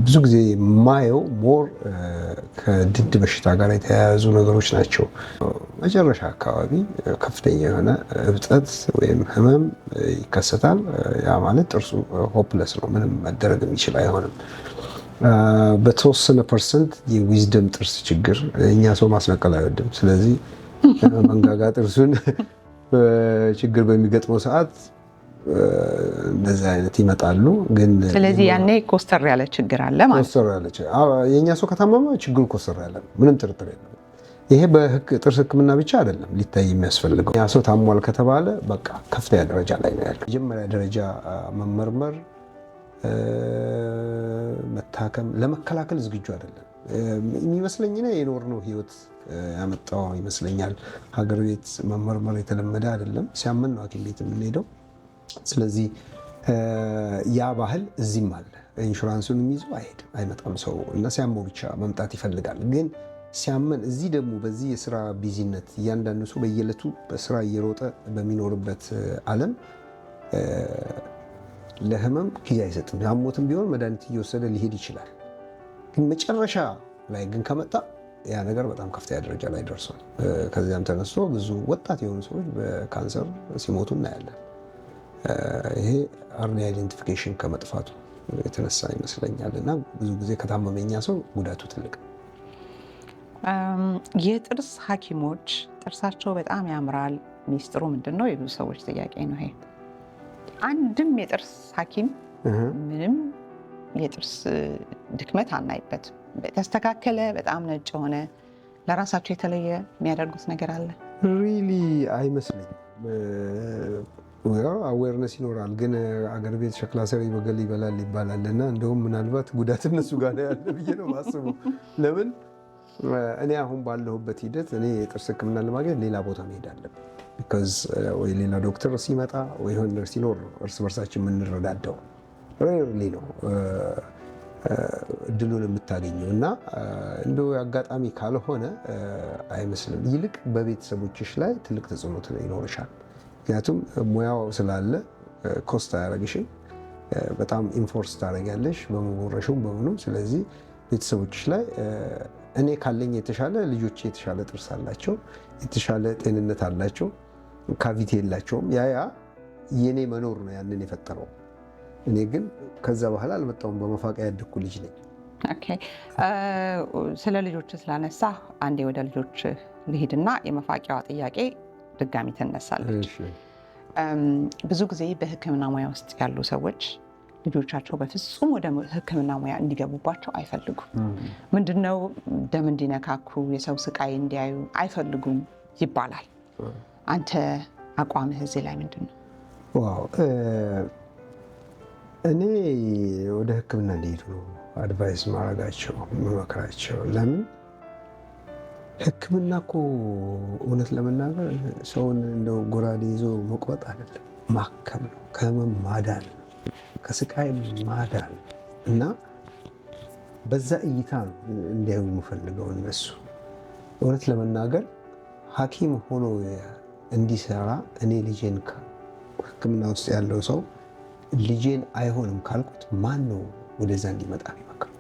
ብዙ ጊዜ የማየው ሞር ከድድ በሽታ ጋር የተያያዙ ነገሮች ናቸው። መጨረሻ አካባቢ ከፍተኛ የሆነ እብጠት ወይም ህመም ይከሰታል። ያ ማለት ጥርሱ ሆፕለስ ነው፣ ምንም መደረግ የሚችል አይሆንም። በተወሰነ ፐርሰንት የዊዝደም ጥርስ ችግር፣ እኛ ሰው ማስነቀል አይወድም። ስለዚህ መንጋጋ ጥርሱን ችግር በሚገጥመው ሰዓት እንደዚህ አይነት ይመጣሉ። ግን ስለዚህ ያኔ ኮስተር ያለ ችግር አለ ማለት ኮስተር ያለ የኛ ሰው ከታመመ ችግሩ ኮስተር ያለ ነው፣ ምንም ጥርጥር የለም። ይሄ በጥርስ ሕክምና ብቻ አይደለም ሊታይ የሚያስፈልገው። ያ ሰው ታሟል ከተባለ በቃ ከፍተኛ ደረጃ ላይ ነው ያለው። መጀመሪያ ደረጃ መመርመር፣ መታከም፣ ለመከላከል ዝግጁ አይደለም የሚመስለኝ ነው። የኖርነው ህይወት ያመጣው ይመስለኛል። ሀገር ቤት መመርመር የተለመደ አይደለም። ሲያመን ነው ሐኪም ቤት የምንሄደው። ስለዚህ ያ ባህል እዚህም አለ። ኢንሹራንሱን የሚይዘው አይመጣም ሰው እና ሲያመው ብቻ መምጣት ይፈልጋል። ግን ሲያመን እዚህ ደግሞ በዚህ የስራ ቢዚነት እያንዳንዱ ሰው በየዕለቱ በስራ እየሮጠ በሚኖርበት ዓለም ለህመም ጊዜ አይሰጥም። ያሞትም ቢሆን መድኃኒት እየወሰደ ሊሄድ ይችላል። ግን መጨረሻ ላይ ግን ከመጣ ያ ነገር በጣም ከፍተኛ ደረጃ ላይ ደርሷል። ከዚያም ተነስቶ ብዙ ወጣት የሆኑ ሰዎች በካንሰር ሲሞቱ እናያለን። ይሄ አርሊ አይደንቲፊኬሽን ከመጥፋቱ የተነሳ ይመስለኛል። እና ብዙ ጊዜ ከታመመኛ ሰው ጉዳቱ ትልቅ። የጥርስ ሐኪሞች ጥርሳቸው በጣም ያምራል፣ ሚስጥሩ ምንድን ነው? የብዙ ሰዎች ጥያቄ ነው ይሄ። አንድም የጥርስ ሐኪም ምንም የጥርስ ድክመት አናይበትም። ተስተካከለ፣ በጣም ነጭ ሆነ፣ ለራሳቸው የተለየ የሚያደርጉት ነገር አለ? ሪሊ አይመስለኝም። አዌርነስ ይኖራል፣ ግን አገር ቤት ሸክላ ሰሪ በገል ይበላል ይባላል እና እንደውም ምናልባት ጉዳት እነሱ ጋር ያለ ብዬ ነው ማስበው። ለምን እኔ አሁን ባለሁበት ሂደት እኔ የጥርስ ሕክምና ለማግኘት ሌላ ቦታ መሄድ አለብን። ቢኮዝ ወይ ሌላ ዶክተር ሲመጣ ወይ ሆን ሲኖር ነው እርስ በርሳችን የምንረዳዳው። ሬርሊ ነው እድሉን የምታገኘው እና እንደው አጋጣሚ ካልሆነ አይመስልም። ይልቅ በቤተሰቦችሽ ላይ ትልቅ ተጽዕኖ ይኖርሻል። ምክንያቱም ሙያው ስላለ ኮስት አያረግሽም፣ በጣም ኢንፎርስ ታደርጊያለሽ በመቦረሹም በምኑም። ስለዚህ ቤተሰቦችሽ ላይ እኔ ካለኝ የተሻለ ልጆች የተሻለ ጥርስ አላቸው፣ የተሻለ ጤንነት አላቸው፣ ካቪቲ የላቸውም። ያ የኔ መኖር ነው ያንን የፈጠረው። እኔ ግን ከዛ በኋላ አልመጣሁም። በመፋቂያ ያደግኩ ልጅ ነኝ። ኦኬ፣ ስለ ልጆች ስላነሳ አንዴ ወደ ልጆች ልሂድና የመፋቂያዋ ጥያቄ ድጋሚ ትነሳለች። ብዙ ጊዜ በሕክምና ሙያ ውስጥ ያሉ ሰዎች ልጆቻቸው በፍጹም ወደ ሕክምና ሙያ እንዲገቡባቸው አይፈልጉም። ምንድነው ደም እንዲነካኩ የሰው ስቃይ እንዲያዩ አይፈልጉም ይባላል። አንተ አቋምህ እዚህ ላይ ምንድን ነው? ዋው እኔ ወደ ሕክምና እንዲሄዱ ነው አድቫይስ ማድረጋቸው መመክራቸው። ለምን ሕክምና እኮ እውነት ለመናገር ሰውን እንደው ጎራዴ ይዞ መቁረጥ አይደለም፣ ማከም ነው፣ ከህመም ማዳን ነው፣ ከስቃይ ማዳን ነው። እና በዛ እይታ ነው እንዲያዩ የምፈልገው እነሱ። እውነት ለመናገር ሐኪም ሆኖ እንዲሰራ እኔ ልጄን ሕክምና ውስጥ ያለው ሰው ልጄን አይሆንም ካልኩት ማን ነው ወደዛ እንዲመጣ የሚመክረው?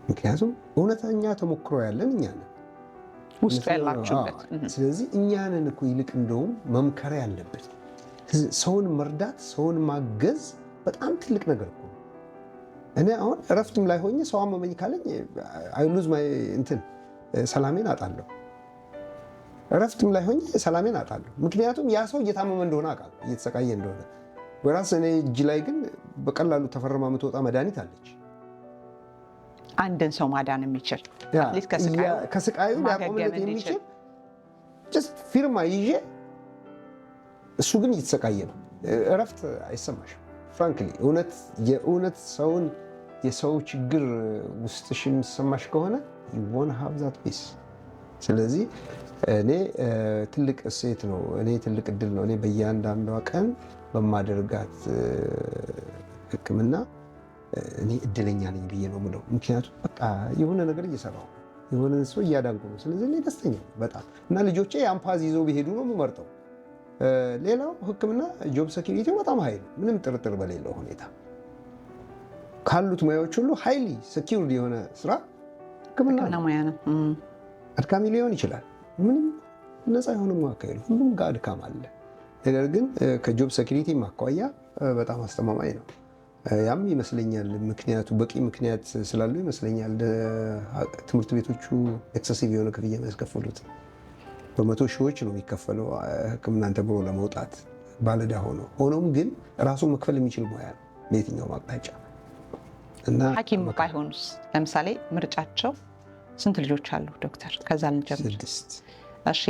ምክንያቱም እውነተኛ ተሞክሮ ያለን እኛ ነን ውስጡ ያላችሁበት። ስለዚህ እኛንን እኮ ይልቅ እንደውም መምከር ያለበት ሰውን መርዳት፣ ሰውን ማገዝ በጣም ትልቅ ነገር እኮ። እኔ አሁን እረፍትም ላይ ሆኜ ሰው አመመኝ ካለኝ አይሉዝ ማይ እንትን ሰላሜን አጣለሁ። እረፍትም ላይ ሆኜ ሰላሜን አጣለሁ። ምክንያቱም ያ ሰው እየታመመ እንደሆነ አውቃለሁ፣ እየተሰቃየ እንደሆነ። ወራስ እኔ እጅ ላይ ግን በቀላሉ ተፈርማ የምትወጣ መድኃኒት አለች። አንድን ሰው ማዳን የሚችል ከስቃዩ ሊያቆምለት የሚችል ፊርማ ይዤ፣ እሱ ግን እየተሰቃየ ነው። እረፍት አይሰማሽም። ፍራንክሊ የእውነት ሰውን የሰው ችግር ውስጥሽ የሚሰማሽ ከሆነ you won't have that peace። ስለዚህ እኔ ትልቅ እሴት ነው፣ እኔ ትልቅ እድል ነው። እኔ በእያንዳንዷ ቀን በማደርጋት ሕክምና እኔ እድለኛ ነኝ ብዬ ነው የምለው። ምክንያቱም በቃ የሆነ ነገር እየሰራሁ የሆነ ሰው እያዳንኩ ነው። ስለዚህ እኔ ደስተኛ በጣም እና ልጆቼ የአምፓዝ ይዘው ቢሄዱ ነው የምመርጠው። ሌላው ሕክምና ጆብ ሴኪሪቲው በጣም ሀይል፣ ምንም ጥርጥር በሌለው ሁኔታ ካሉት ሙያዎች ሁሉ ሃይሊ ሴኪውርድ የሆነ ስራ ሕክምና ሙያ ነው። አድካሚ ሊሆን ይችላል፣ ምንም ነፃ የሆነ ማካሄድ ሁሉም ጋር አድካም አለ። ነገር ግን ከጆብ ሴኪሪቲ ማኳያ በጣም አስተማማኝ ነው። ያም ይመስለኛል ምክንያቱ በቂ ምክንያት ስላለው ይመስለኛል ትምህርት ቤቶቹ ኤክሰሲቭ የሆነ ክፍያ የሚያስከፍሉት። በመቶ ሺዎች ነው የሚከፈለው ሕክምናን ተምሮ ለመውጣት ባለዕዳ ሆኖ። ሆኖም ግን ራሱን መክፈል የሚችል ሙያ ነው በየትኛውም አቅጣጫ። እና ሐኪም ባይሆኑስ? ለምሳሌ ምርጫቸው ስንት ልጆች አሉ ዶክተር? ከዛ ልንጀምር። 6። እሺ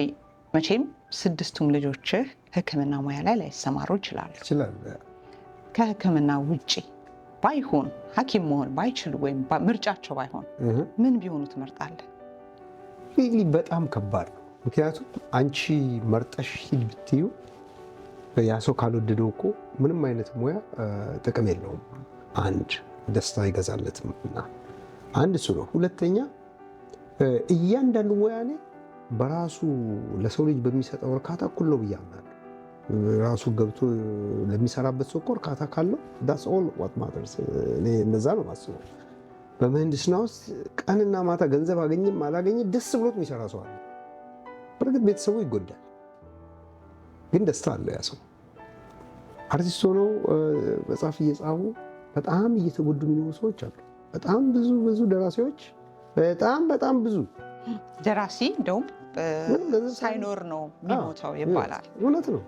መቼም 6ቱም ልጆችህ ሕክምና ሙያ ላይ ላይሰማሩ ይችላሉ። ከሕክምና ውጪ ባይሆን ሐኪም መሆን ባይችሉ ወይም ምርጫቸው ባይሆን ምን ቢሆኑ ትመርጣለህ? በጣም ከባድ ነው። ምክንያቱም አንቺ መርጠሽ ሂድ ብትዩ ያ ሰው ካልወደደው እኮ ምንም አይነት ሙያ ጥቅም የለውም። አንድ ደስታ አይገዛለትም እና አንድ እሱ ነው። ሁለተኛ እያንዳንዱ ሙያ እኔ በራሱ ለሰው ልጅ በሚሰጠው እርካታ እኩል ነው ብዬ አምናለሁ። ራሱ ገብቶ ለሚሰራበት ሰው እኮ እርካታ ካለው that's all what matters። እኔ እንደዛ ነው የማስበው። በምህንድስና ውስጥ ቀንና ማታ ገንዘብ አገኝም አላገኝም ደስ ብሎት የሚሰራ ሰው አለ። በእርግጥ ቤተሰቡ ይጎዳል፣ ግን ደስታ አለው ያ ሰው። አርቲስት ሆነው መጽሐፍ እየጻፉ በጣም እየተጎዱ የሚኖሩ ሰዎች አሉ። በጣም ብዙ ደራሲዎች በጣም ብዙ ደራሲ እንደውም ሳይኖር ነው የሚሞተው ይባላል። እውነት ነው።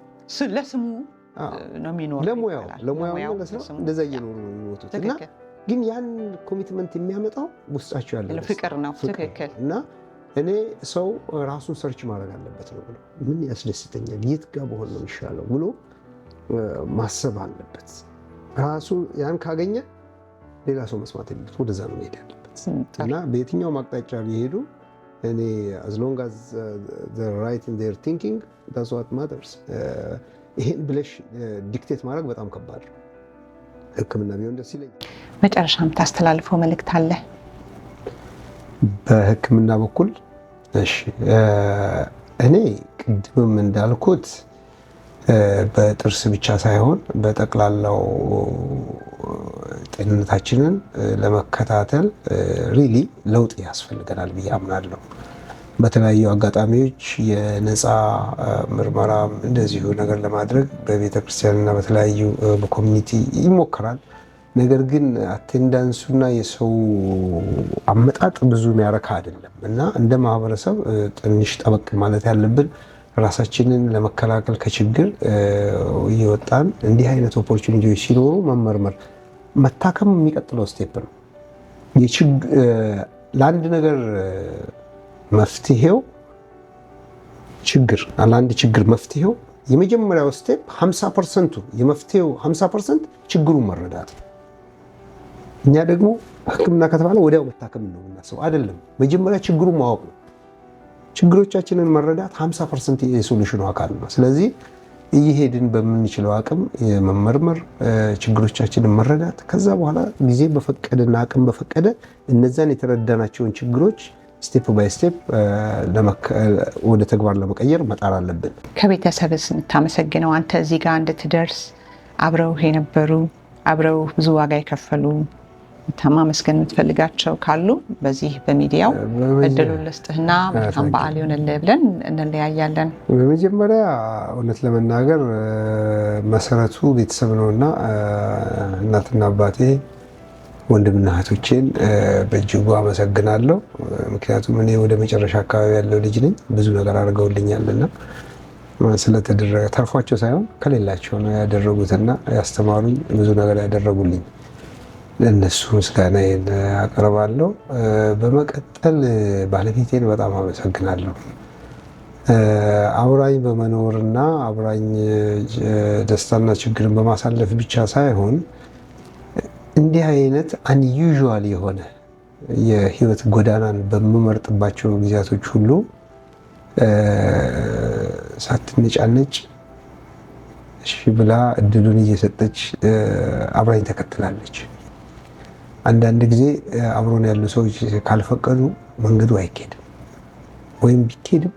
ለስሙ ነው የሚኖረው፣ ለሙያው ለስራው እንደዛ እየኖሩ ነው የሚሞቱት። እና ግን ያን ኮሚትመንት የሚያመጣው ውስጣቸው ያለ ፍቅር ነው። ትክክል። እና እኔ ሰው ራሱን ሰርች ማድረግ አለበት ነው ብሎ ምን ያስደስተኛል፣ የት ጋር በሆን ነው የሚሻለው ብሎ ማሰብ አለበት። ራሱ ያን ካገኘ ሌላ ሰው መስማት የለበት፣ ወደዛ ነው መሄድ ያለበት። እና በየትኛውም አቅጣጫ ቢሄዱ እኔ as long as they're right in their thinking that's what matters። ይሄን ብለሽ ዲክቴት ማድረግ በጣም ከባድ ነው። ሕክምና ቢሆን ደስ ይለኛል። መጨረሻ የምታስተላልፈው መልእክት አለ? በሕክምና በኩል እሺ፣ እኔ ቅድምም እንዳልኩት በጥርስ ብቻ ሳይሆን በጠቅላላው ጤንነታችንን ለመከታተል ሪሊ ለውጥ ያስፈልገናል ብዬ አምናለሁ። በተለያዩ አጋጣሚዎች የነፃ ምርመራ እንደዚሁ ነገር ለማድረግ በቤተክርስቲያንና በተለያዩ በኮሚኒቲ ይሞከራል። ነገር ግን አቴንዳንሱና የሰው አመጣጥ ብዙ የሚያረካ አይደለም እና እንደ ማህበረሰብ ትንሽ ጠበቅ ማለት ያለብን ራሳችንን ለመከላከል ከችግር እየወጣን እንዲህ አይነት ኦፖርቹኒቲዎች ሲኖሩ መመርመር መታከም የሚቀጥለው ስቴፕ ነው። ለአንድ ነገር መፍትሄው ለአንድ ችግር መፍትሄው የመጀመሪያው ስቴፕ 50% የመፍትሄው 50% ችግሩን መረዳት ነው። እኛ ደግሞ ሕክምና ከተባለ ወዲያው መታከም ነው የምናስበው አይደለም። መጀመሪያ ችግሩን ማወቅ ነው። ችግሮቻችንን መረዳት 50% የሶሉሽኑ አካል ነው። ስለዚህ እየሄድን በምንችለው አቅም የመመርመር ችግሮቻችንን መረዳት፣ ከዛ በኋላ ጊዜ በፈቀደና አቅም በፈቀደ እነዛን የተረዳናቸውን ችግሮች ስቴፕ ባይ ስቴፕ ወደ ተግባር ለመቀየር መጣር አለብን። ከቤተሰብስ የምታመሰግነው አንተ እዚህ ጋር እንድትደርስ አብረው የነበሩ አብረው ብዙ ዋጋ የከፈሉ ማመስገን የምትፈልጋቸው ካሉ በዚህ በሚዲያው እድሉን ልስጥህና መልካም በዓል ይሁንልህ ብለን እንለያያለን። በመጀመሪያ እውነት ለመናገር መሰረቱ ቤተሰብ ነውና እናትና አባቴ ወንድምና እህቶቼን በእጅጉ አመሰግናለሁ። ምክንያቱም እኔ ወደ መጨረሻ አካባቢ ያለው ልጅ ነኝ። ብዙ ነገር አድርገውልኛልና ስለተደረገ ተርፏቸው ሳይሆን ከሌላቸው ነው ያደረጉትና ያስተማሩኝ ብዙ ነገር ያደረጉልኝ። ለእነሱ ምስጋናዬን አቀርባለሁ። በመቀጠል ባለቤቴን በጣም አመሰግናለሁ። አብራኝ በመኖርና አብራኝ ደስታና ችግርን በማሳለፍ ብቻ ሳይሆን እንዲህ አይነት አንዩዥዋል የሆነ የህይወት ጎዳናን በምመርጥባቸው ጊዜያቶች ሁሉ ሳትነጫነጭ እሺ ብላ እድሉን እየሰጠች አብራኝ ተከትላለች። አንዳንድ ጊዜ አብሮን ያሉ ሰዎች ካልፈቀዱ መንገዱ አይኬድም፣ ወይም ቢኬድም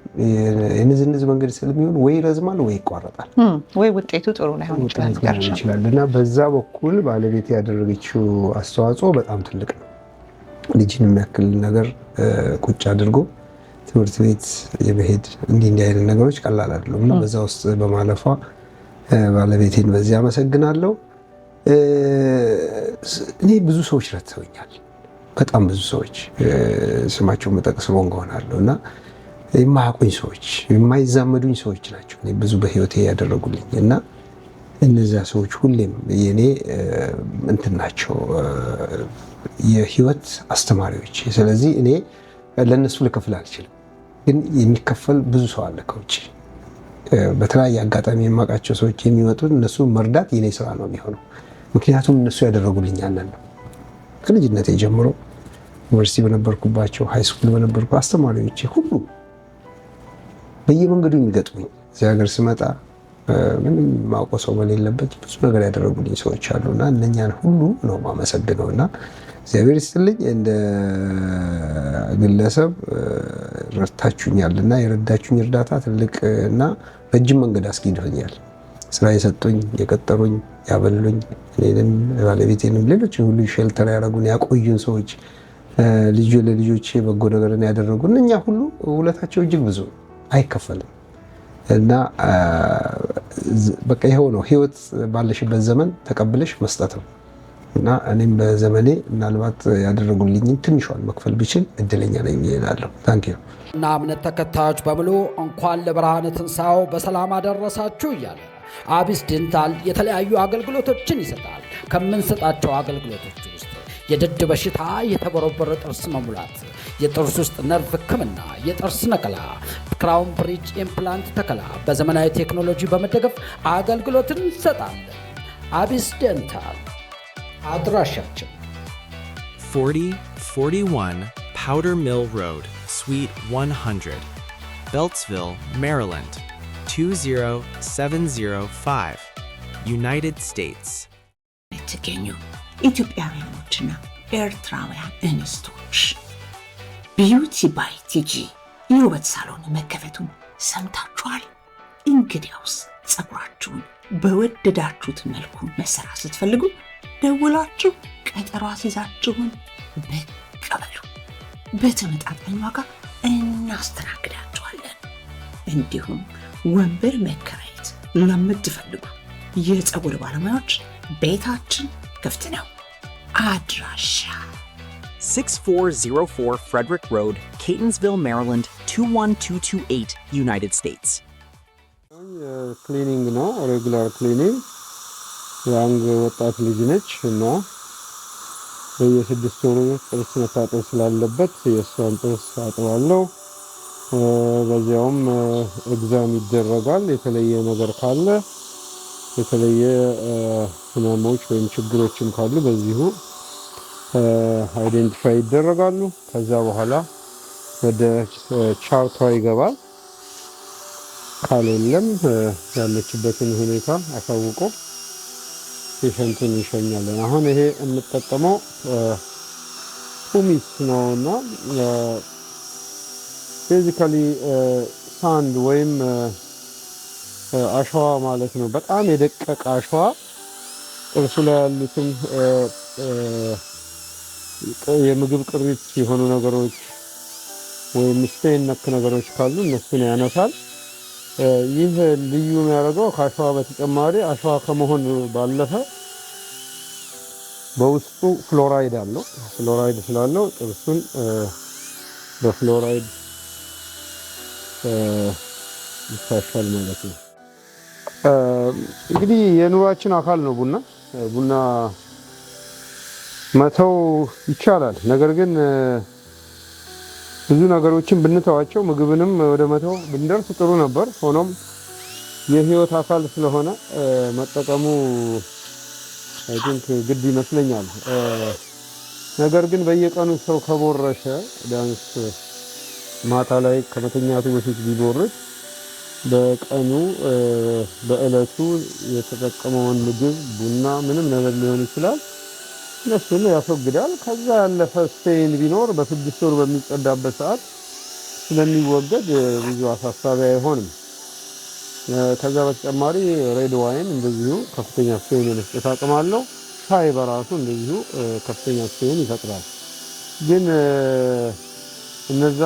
የንዝንዝ መንገድ ስለሚሆን ወይ ይረዝማል ወይ ይቋረጣል፣ ወይ ውጤቱ ጥሩ ላይሆን ይችላል እና በዛ በኩል ባለቤት ያደረገችው አስተዋጽኦ በጣም ትልቅ ነው። ልጅን የሚያክል ነገር ቁጭ አድርጎ ትምህርት ቤት የመሄድ እንዲህ አይነት ነገሮች ቀላል አይደሉም እና በዛ ውስጥ በማለፏ ባለቤቴን በዚህ አመሰግናለሁ። እኔ ብዙ ሰዎች ረድተውኛል። በጣም ብዙ ሰዎች ስማቸውን መጠቅስ ሆናለሁ እና የማያውቁኝ ሰዎች የማይዛመዱኝ ሰዎች ናቸው እኔ ብዙ በህይወቴ ያደረጉልኝ እና እነዚያ ሰዎች ሁሌም የኔ እንትን ናቸው፣ የህይወት አስተማሪዎች። ስለዚህ እኔ ለነሱ ልከፍል አልችልም፣ ግን የሚከፈል ብዙ ሰው አለ ከውጭ። በተለያየ አጋጣሚ የማውቃቸው ሰዎች የሚመጡት እነሱ መርዳት የኔ ስራ ነው የሚሆነው። ምክንያቱም እነሱ ያደረጉልኝ ያንን ነው። ከልጅነቴ ጀምሮ ዩኒቨርሲቲ በነበርኩባቸው ሃይስኩል በነበርኩ አስተማሪዎቼ ሁሉ በየመንገዱ የሚገጥሙኝ እዚህ ሀገር ስመጣ ምንም ማውቀው ሰው በሌለበት ብዙ ነገር ያደረጉልኝ ሰዎች አሉና እነኛን ሁሉ ነው ማመሰግነው እና እግዚአብሔር ይስጥልኝ። እንደ ግለሰብ ረድታችሁኛልና የረዳችሁኝ እርዳታ ትልቅ እና ረጅም መንገድ አስኪዶኛል። ስራ የሰጡኝ፣ የቀጠሩኝ፣ ያበሉኝ እኔንም ባለቤቴንም ሌሎች ሁሉ ሼልተር ያደረጉን ያቆዩን ሰዎች ለልጆቼ በጎ ነገርን ያደረጉ እነኛ ሁሉ ውለታቸው እጅግ ብዙ አይከፈልም እና በቃ ይሄው ነው ህይወት። ባለሽበት ዘመን ተቀብለሽ መስጠት ነው እና እኔም በዘመኔ ምናልባት ያደረጉልኝን ትንሿን መክፈል ብችል እድለኛ ነኝ እላለሁ። ታንክ ዩ እና እምነት ተከታዮች በሙሉ እንኳን ለብርሃነ ትንሣኤው በሰላም አደረሳችሁ እያለ አቢስ ዴንታል የተለያዩ አገልግሎቶችን ይሰጣል። ከምንሰጣቸው አገልግሎቶች ውስጥ የድድ በሽታ፣ የተቦረቦረ ጥርስ መሙላት፣ የጥርስ ውስጥ ነርቭ ህክምና፣ የጥርስ ነቀላ፣ ክራውን ብሪጅ ኢምፕላንት ተከላ በዘመናዊ ቴክኖሎጂ በመደገፍ አገልግሎትን እንሰጣለን። አቢስ ዴንታል አድራሻችን 4041 Powder Mill Road, Suite 100, Beltsville, Maryland 20705, United States. የተገኙ ኢትዮጵያውያኖችና ኤርትራውያን እንስቶች ቢዩቲ ባይ ቲጂ የውበት ሳሎን መከፈቱን ሰምታችኋል? እንግዲያውስ ፀጉራችሁን በወደዳችሁት መልኩ መሰራት ስትፈልጉ ደውላችሁ ቀጠሮ አስይዛችሁን መቀበሉ። በተመጣጣኝ ዋጋ እናስተናግዳችኋለን። እንዲሁም ወንበር መከራየት ለምትፈልጉ የፀጉር ባለሙያዎች ቤታችን ክፍት ነው። አድራሻ 6404 Frederick Road, Catonsville, Maryland 21228, United States. ክሊኒንግ ነው፣ ሬጉላር ክሊኒንግ። ያንግ ወጣት ልጅ ነች እና በየ6 ወሩ ጥርስ መታጠብ ስላለበት የእሷን ጥርስ አጥባለሁ። በዚያውም ኤግዛም ይደረጋል። የተለየ ነገር ካለ የተለየ ህመሞች ወይም ችግሮችም ካሉ በዚሁ አይደንቲፋይ ይደረጋሉ። ከዛ በኋላ ወደ ቻርቷ ይገባል። ካሌለም ያለችበትን ሁኔታ አሳውቆ ፔሸንቱን ይሸኛለን። አሁን ይሄ የምጠቀመው ፑሚስ ነውና ቤዚካሊ ሳንድ ወይም አሸዋ ማለት ነው። በጣም የደቀቀ አሸዋ ጥርሱ ላይ ያሉትን የምግብ ቅሪት የሆኑ ነገሮች ወይም ስቴን ነክ ነገሮች ካሉ እነሱን ያነሳል። ይህ ልዩ የሚያደርገው ከአሸዋ በተጨማሪ አሸዋ ከመሆን ባለፈ በውስጡ ፍሎራይድ አለው። ፍሎራይድ ስላለው ጥርሱን በፍሎራይድ ይታሻል ማለት ነው። እንግዲህ የኑሯችን አካል ነው ቡና መተው ይቻላል። ነገር ግን ብዙ ነገሮችን ብንተዋቸው ምግብንም ወደ መተው ብንደርስ ጥሩ ነበር። ሆኖም የህይወት አካል ስለሆነ መጠቀሙ አይ ቲንክ ግድ ይመስለኛል። ነገር ግን በየቀኑ ሰው ከቦረሸ ቢያንስ ማታ ላይ ከመተኛቱ በፊት ቢቦርሽ በቀኑ በእለቱ የተጠቀመውን ምግብ ቡና ምንም ነገር ሊሆን ይችላል እነሱን ያስወግዳል። ከዛ ያለፈ ስቴን ቢኖር በ6 ወር በሚጸዳበት ሰዓት ስለሚወገድ ብዙ አሳሳቢ አይሆንም። ከዛ በተጨማሪ ሬድ ዋይን እንደዚሁ ከፍተኛ ስቴን የመስጠት አቅም አለው። ሻይ በራሱ እንደዚሁ ከፍተኛ ስቴን ይፈጥራል። ግን እነዛ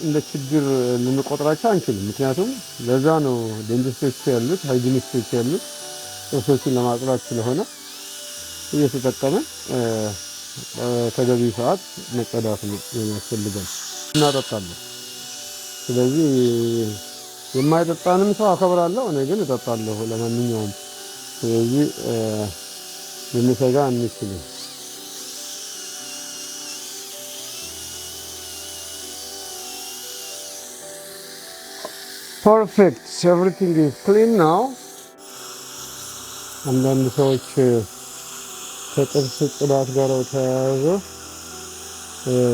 እንደ ችግር ልንቆጥራቸው አንችልም። ምክንያቱም ለዛ ነው ዴንቲስቶች ያሉት ሃይጂኒስቶች ያሉት ጥርሶችን ለማጽዳት ስለሆነ እየተጠቀመን ተገቢ ሰዓት መጸዳት ያስፈልጋል። እናጠጣለን። ስለዚህ የማይጠጣንም ሰው አከብራለሁ፣ እኔ ግን እጠጣለሁ ለማንኛውም። ስለዚህ ልንሰጋ አንችልም። ፐርፌክት ኤቭሪቲንግ ኢዝ ክሊን ናው። አንዳንድ ሰዎች ከጥርስ ጽዳት ጋር ተያያዘ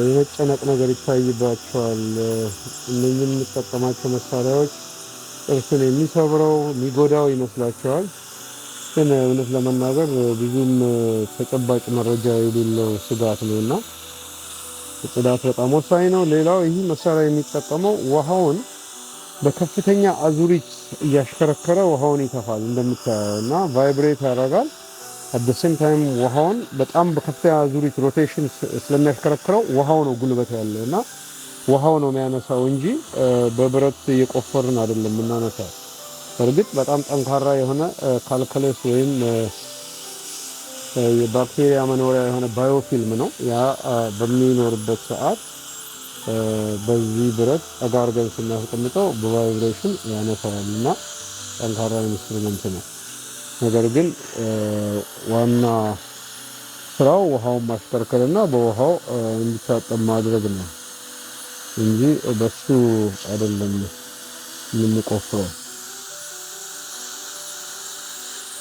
የመጨነቅ ነገር ይታይባቸዋል። እነዚህ የምንጠቀማቸው መሳሪያዎች ጥርስን የሚሰብረው የሚጎዳው ይመስላቸዋል። ግን እውነት ለመናገር ብዙም ተጨባጭ መረጃ የሌለው ስጋት ነውና ጽዳት በጣም ወሳኝ ነው። ሌላው ይህ መሳሪያ የሚጠቀመው ውሃውን በከፍተኛ አዙሪት እያሽከረከረ ውሃውን ይተፋል እንደምታየው እና ቫይብሬት ያደርጋል። አት ዘ ሴም ታይም ውሃውን በጣም በከፍተኛ አዙሪት ሮቴሽን ስለሚያሽከረክረው ውሃው ነው ጉልበት ያለው እና ውሃው ነው የሚያነሳው እንጂ በብረት እየቆፈርን አይደለም የምናነሳው። እርግጥ በጣም ጠንካራ የሆነ ካልከለስ ወይም የባክቴሪያ መኖሪያ የሆነ ባዮፊልም ነው። ያ በሚኖርበት ሰዓት በዚህ ብረት አጋርገን ስናስቀምጠው በቫይብሬሽን ያነሳዋል እና ጠንካራ ኢንስትሩመንት ነው። ነገር ግን ዋና ስራው ውሃውን ማሽከርከርና በውሃው እንዲታጠብ ማድረግ ነው እንጂ በሱ አይደለም የምንቆፍረው።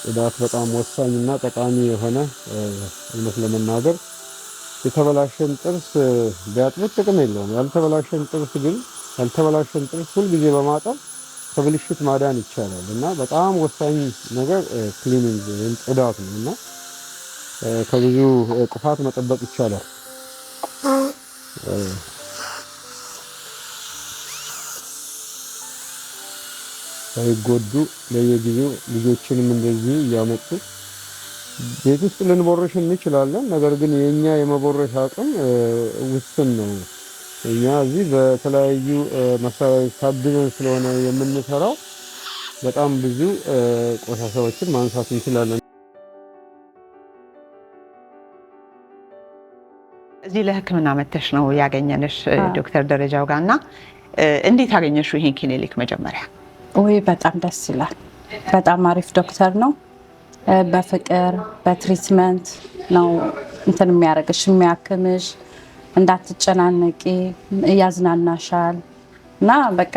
ጽዳት በጣም ወሳኝና ጠቃሚ የሆነ እውነት ለመናገር የተበላሸን ጥርስ ቢያጥቡት ጥቅም የለውም። ያልተበላሸን ጥርስ ሁልጊዜ በማጠብ ከብልሽት ማዳን ይቻላል እና በጣም ወሳኝ ነገር ክሊኒንግ ወይም ጽዳት ነው እና ከብዙ ጥፋት መጠበቅ ይቻላል። ሳይጎዱ በየጊዜው ልጆችንም እንደዚህ እያመጡ ቤት ውስጥ ልንቦርሽ እንችላለን። ነገር ግን የኛ የመቦረሽ አቅም ውስን ነው። እኛ እዚህ በተለያዩ መሳሪያዎች ታድነን ስለሆነ የምንሰራው በጣም ብዙ ቆሻሻዎችን ማንሳት እንችላለን። እዚህ ለሕክምና መተሽ ነው ያገኘንሽ ዶክተር ደረጃው ጋር እና እንዴት አገኘሽው ይሄን ክሊኒክ መጀመሪያ? ወይ በጣም ደስ ይላል። በጣም አሪፍ ዶክተር ነው። በፍቅር በትሪትመንት ነው እንትን የሚያደርግሽ የሚያክምሽ እንዳትጨናነቂ ያዝናናሻል እና በቃ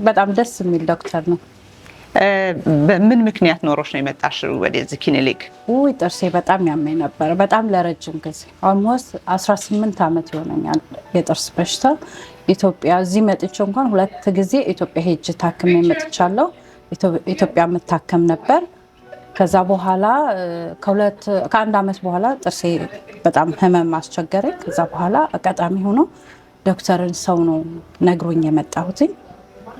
በጣም ደስ የሚል ዶክተር ነው። በምን ምክንያት ኖሮሽ ነው የመጣሽ ወደዚህ ክሊኒክ? ውይ ጥርሴ በጣም ያመኝ ነበር፣ በጣም ለረጅም ጊዜ ኦልሞስት 18 ዓመት ይሆነኛል የጥርስ በሽታ። ኢትዮጵያ እዚህ መጥቼ እንኳን 2 ጊዜ ኢትዮጵያ ሄጅ ታክሜ መጥቻለሁ። ኢትዮጵያ መታከም ነበር። ከዛ በኋላ ከ1 ዓመት በኋላ ጥርሴ በጣም ህመም አስቸገረኝ። ከዛ በኋላ አጋጣሚ ሆኖ ዶክተርን ሰው ነው ነግሮኝ የመጣሁት።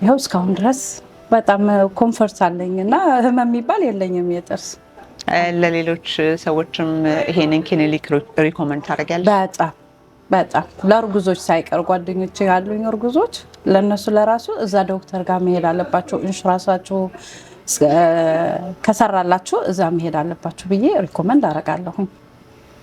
ይኸው እስካሁን ድረስ በጣም ኮምፎርት አለኝ እና ህመም የሚባል የለኝም የጥርስ። ለሌሎች ሰዎችም ይሄንን ክሊኒክ ሪኮመንድ ታደርጊያለሽ? በጣም ለእርጉዞች ሳይቀር ጓደኞች ያሉኝ እርጉዞች ለነሱ ለራሱ እዛ ዶክተር ጋር መሄድ አለባቸው። ኢንሹራንሳችሁ ከሰራላችሁ እዛ መሄድ አለባችሁ ብዬ ሪኮመንድ አደርጋለሁ።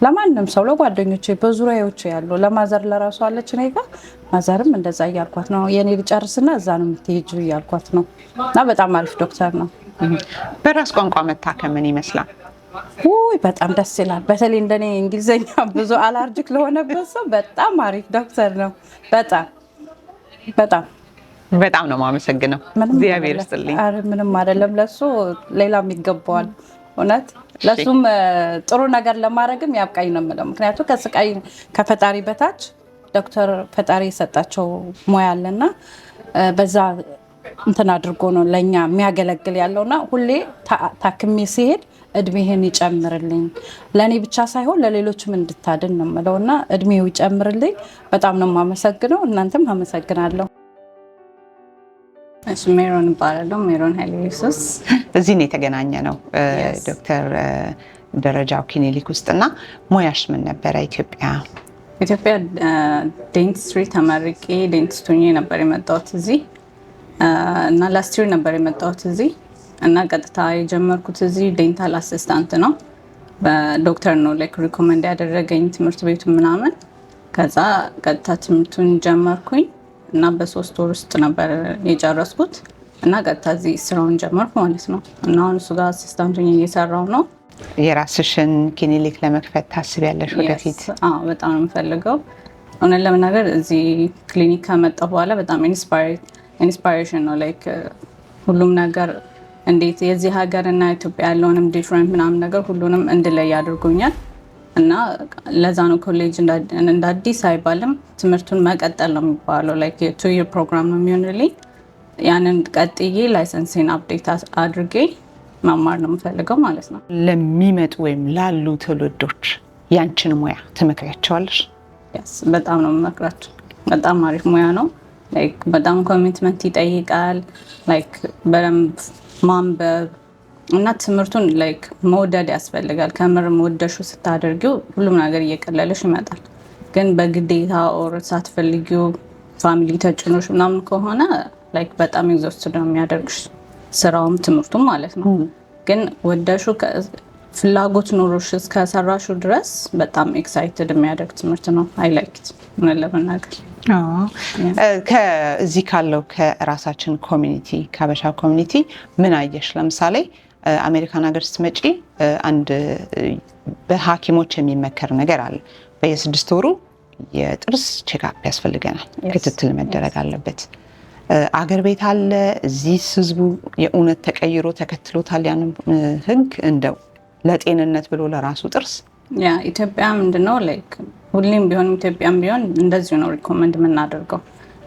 ለማንም ሰው ለጓደኞቼ በዙሪያዎቼ ያሉ ለማዘር ለራሱ አለች እኔ ጋር ማዘርም እንደዛ እያልኳት ነው የኔ ልጨርስና እዛ ነው የምትሄጂው እያልኳት ነው። እና በጣም አሪፍ ዶክተር ነው። በራስ ቋንቋ መታከም ምን ይመስላል? ውይ በጣም ደስ ይላል። በተለይ እንደኔ እንግሊዘኛ ብዙ አላርጂክ ለሆነበት ሰው በጣም አሪፍ ዶክተር ነው። በጣም ነው የማመሰግነው። እግዚአብሔር ይስጥልኝ። ምንም አይደለም፣ ለሱ ሌላም ይገባዋል። እውነት ለሱም ጥሩ ነገር ለማድረግም ያብቃኝ ነው የምለው። ምክንያቱም ከስቃይ ከፈጣሪ በታች ዶክተር ፈጣሪ የሰጣቸው ሙያ አለና በዛ እንትን አድርጎ ነው ለኛ የሚያገለግል ያለውና ሁሌ ታክሜ ሲሄድ እድሜህን ይጨምርልኝ ለኔ ብቻ ሳይሆን ለሌሎችም እንድታድን ነው የምለውና እድሜው ይጨምርልኝ። በጣም ነው የማመሰግነው። እናንተም አመሰግናለሁ። እሺ ሜሮን እባላለሁ። ሜሮን ኃይለ ኢየሱስ። እዚህ ነው የተገናኘ ነው ዶክተር ደረጃው ክሊኒክ ውስጥና ሙያሽ ምን ነበረ? ኢትዮጵያ ዴንቲስትሪ ተመርቄ ዴንቲስት ሆኜ ነበር የመጣሁት እዚህ እና ላስት ይር ነበር የመጣሁት እዚህ እና ቀጥታ የጀመርኩት እዚህ ዴንታል አሲስታንት ነው። በዶክተር ነው ላይክ ሪኮመንድ ያደረገኝ ትምህርት ቤቱ ምናምን። ከዛ ቀጥታ ትምህርቱን ጀመርኩኝ እና በ3 ወር ውስጥ ነበር የጨረስኩት እና ቀጥታ እዚህ ስራውን ጀመርኩ ማለት ነው። እና አሁን እሱ ጋር አሲስታንት ሆኜ እየሰራሁ ነው። የራስሽን ክሊኒክ ለመክፈት ታስቢያለሽ ወደፊት? አዎ በጣም ነው የምፈልገው። እውነት ለመናገር እዚህ ክሊኒክ ከመጣሁ በኋላ በጣም ኢንስፓይሬሽን ነው ላይክ ሁሉም ነገር እንዴት የዚህ ሀገር እና ኢትዮጵያ ያለውንም ዲፍረንት ምናምን ነገር ሁሉንም እንድለይ አድርጎኛል። እና ለዛ ነው ኮሌጅ እንደ አዲስ አይባልም ትምህርቱን መቀጠል ነው የሚባለው። ላይክ የ2 year ፕሮግራም ነው የሚሆንልኝ። ያንን ቀጥዬ ላይሰንሴን አፕዴት አድርጌ መማር ነው የምፈልገው ማለት ነው። ለሚመጡ ወይም ላሉ ትውልዶች ያንቺን ሙያ ትመክሪያቸዋለሽ? በጣም ነው የምመክራቸው። በጣም አሪፍ ሙያ ነው። ላይክ በጣም ኮሚትመንት ይጠይቃል። ላይክ በደንብ ማንበብ እና ትምህርቱን ላይክ መውደድ ያስፈልጋል። ከምር መወደሹ ስታደርጊው ሁሉም ነገር እየቀለለሽ ይመጣል። ግን በግዴታ ኦር ሳትፈልጊው ፋሚሊ ተጭኖሽ ምናምን ከሆነ ላይክ በጣም ኤግዞስት ነው የሚያደርግሽ ስራውም ትምህርቱም ማለት ነው። ግን ወደሹ ፍላጎት ኖሮሽ እስከሰራሹ ድረስ በጣም ኤክሳይትድ የሚያደርግ ትምህርት ነው። አይ ላይክ ኢት ለመናገር። ከዚህ ካለው ከራሳችን ኮሚኒቲ ከሀበሻ ኮሚኒቲ ምን አየሽ? ለምሳሌ አሜሪካን ሀገር ስትመጪ አንድ በሐኪሞች የሚመከር ነገር አለ። በየ6 ወሩ የጥርስ ቼክአፕ ያስፈልገናል፣ ክትትል መደረግ አለበት። አገር ቤት አለ። እዚህ ህዝቡ የእውነት ተቀይሮ ተከትሎታል ያንን ህግ እንደው ለጤንነት ብሎ ለራሱ ጥርስ? ኢትዮጵያ ምንድነው ላይክ ሁሌም ቢሆን ኢትዮጵያም ቢሆን እንደዚሁ ነው ሪኮመንድ የምናደርገው።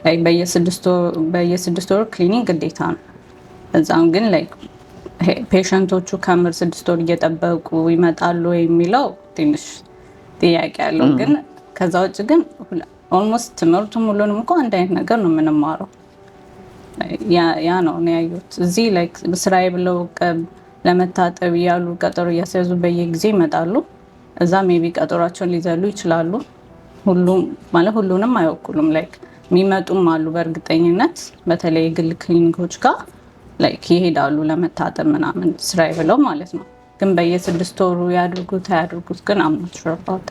ላይክ በየ6 ወር ክሊኒክ ግዴታ ነው። እዛም ግን ላይክ ፔሸንቶቹ ከምር 6 ወር እየጠበቁ ይመጣሉ የሚለው ትንሽ ጥያቄ ያለው። ግን ከዛ ውጭ ግን ኦልሞስት ትምህርቱም ሁሉንም እኮ አንድ አይነት ነገር ነው የምንማረው። ያ ነው ያዩት። እዚህ ላይክ ስራዬ ብለው ለመታጠብ ያሉ ቀጠሮ እያስያዙ በየጊዜ ይመጣሉ። እዛ ሜቢ ቀጠሯቸውን ሊዘሉ ይችላሉ። ሁሉንም አይወክሉም። ላይክ የሚመጡም አሉ በእርግጠኝነት በተለይ የግል ክሊኒኮች ጋር ላይክ ይሄዳሉ ለመታጠብ ምናምን ስራዬ ብለው ማለት ነው። ግን በየ6 ወሩ ያድርጉት አያድርጉት ግን አምናት ሹር አባውት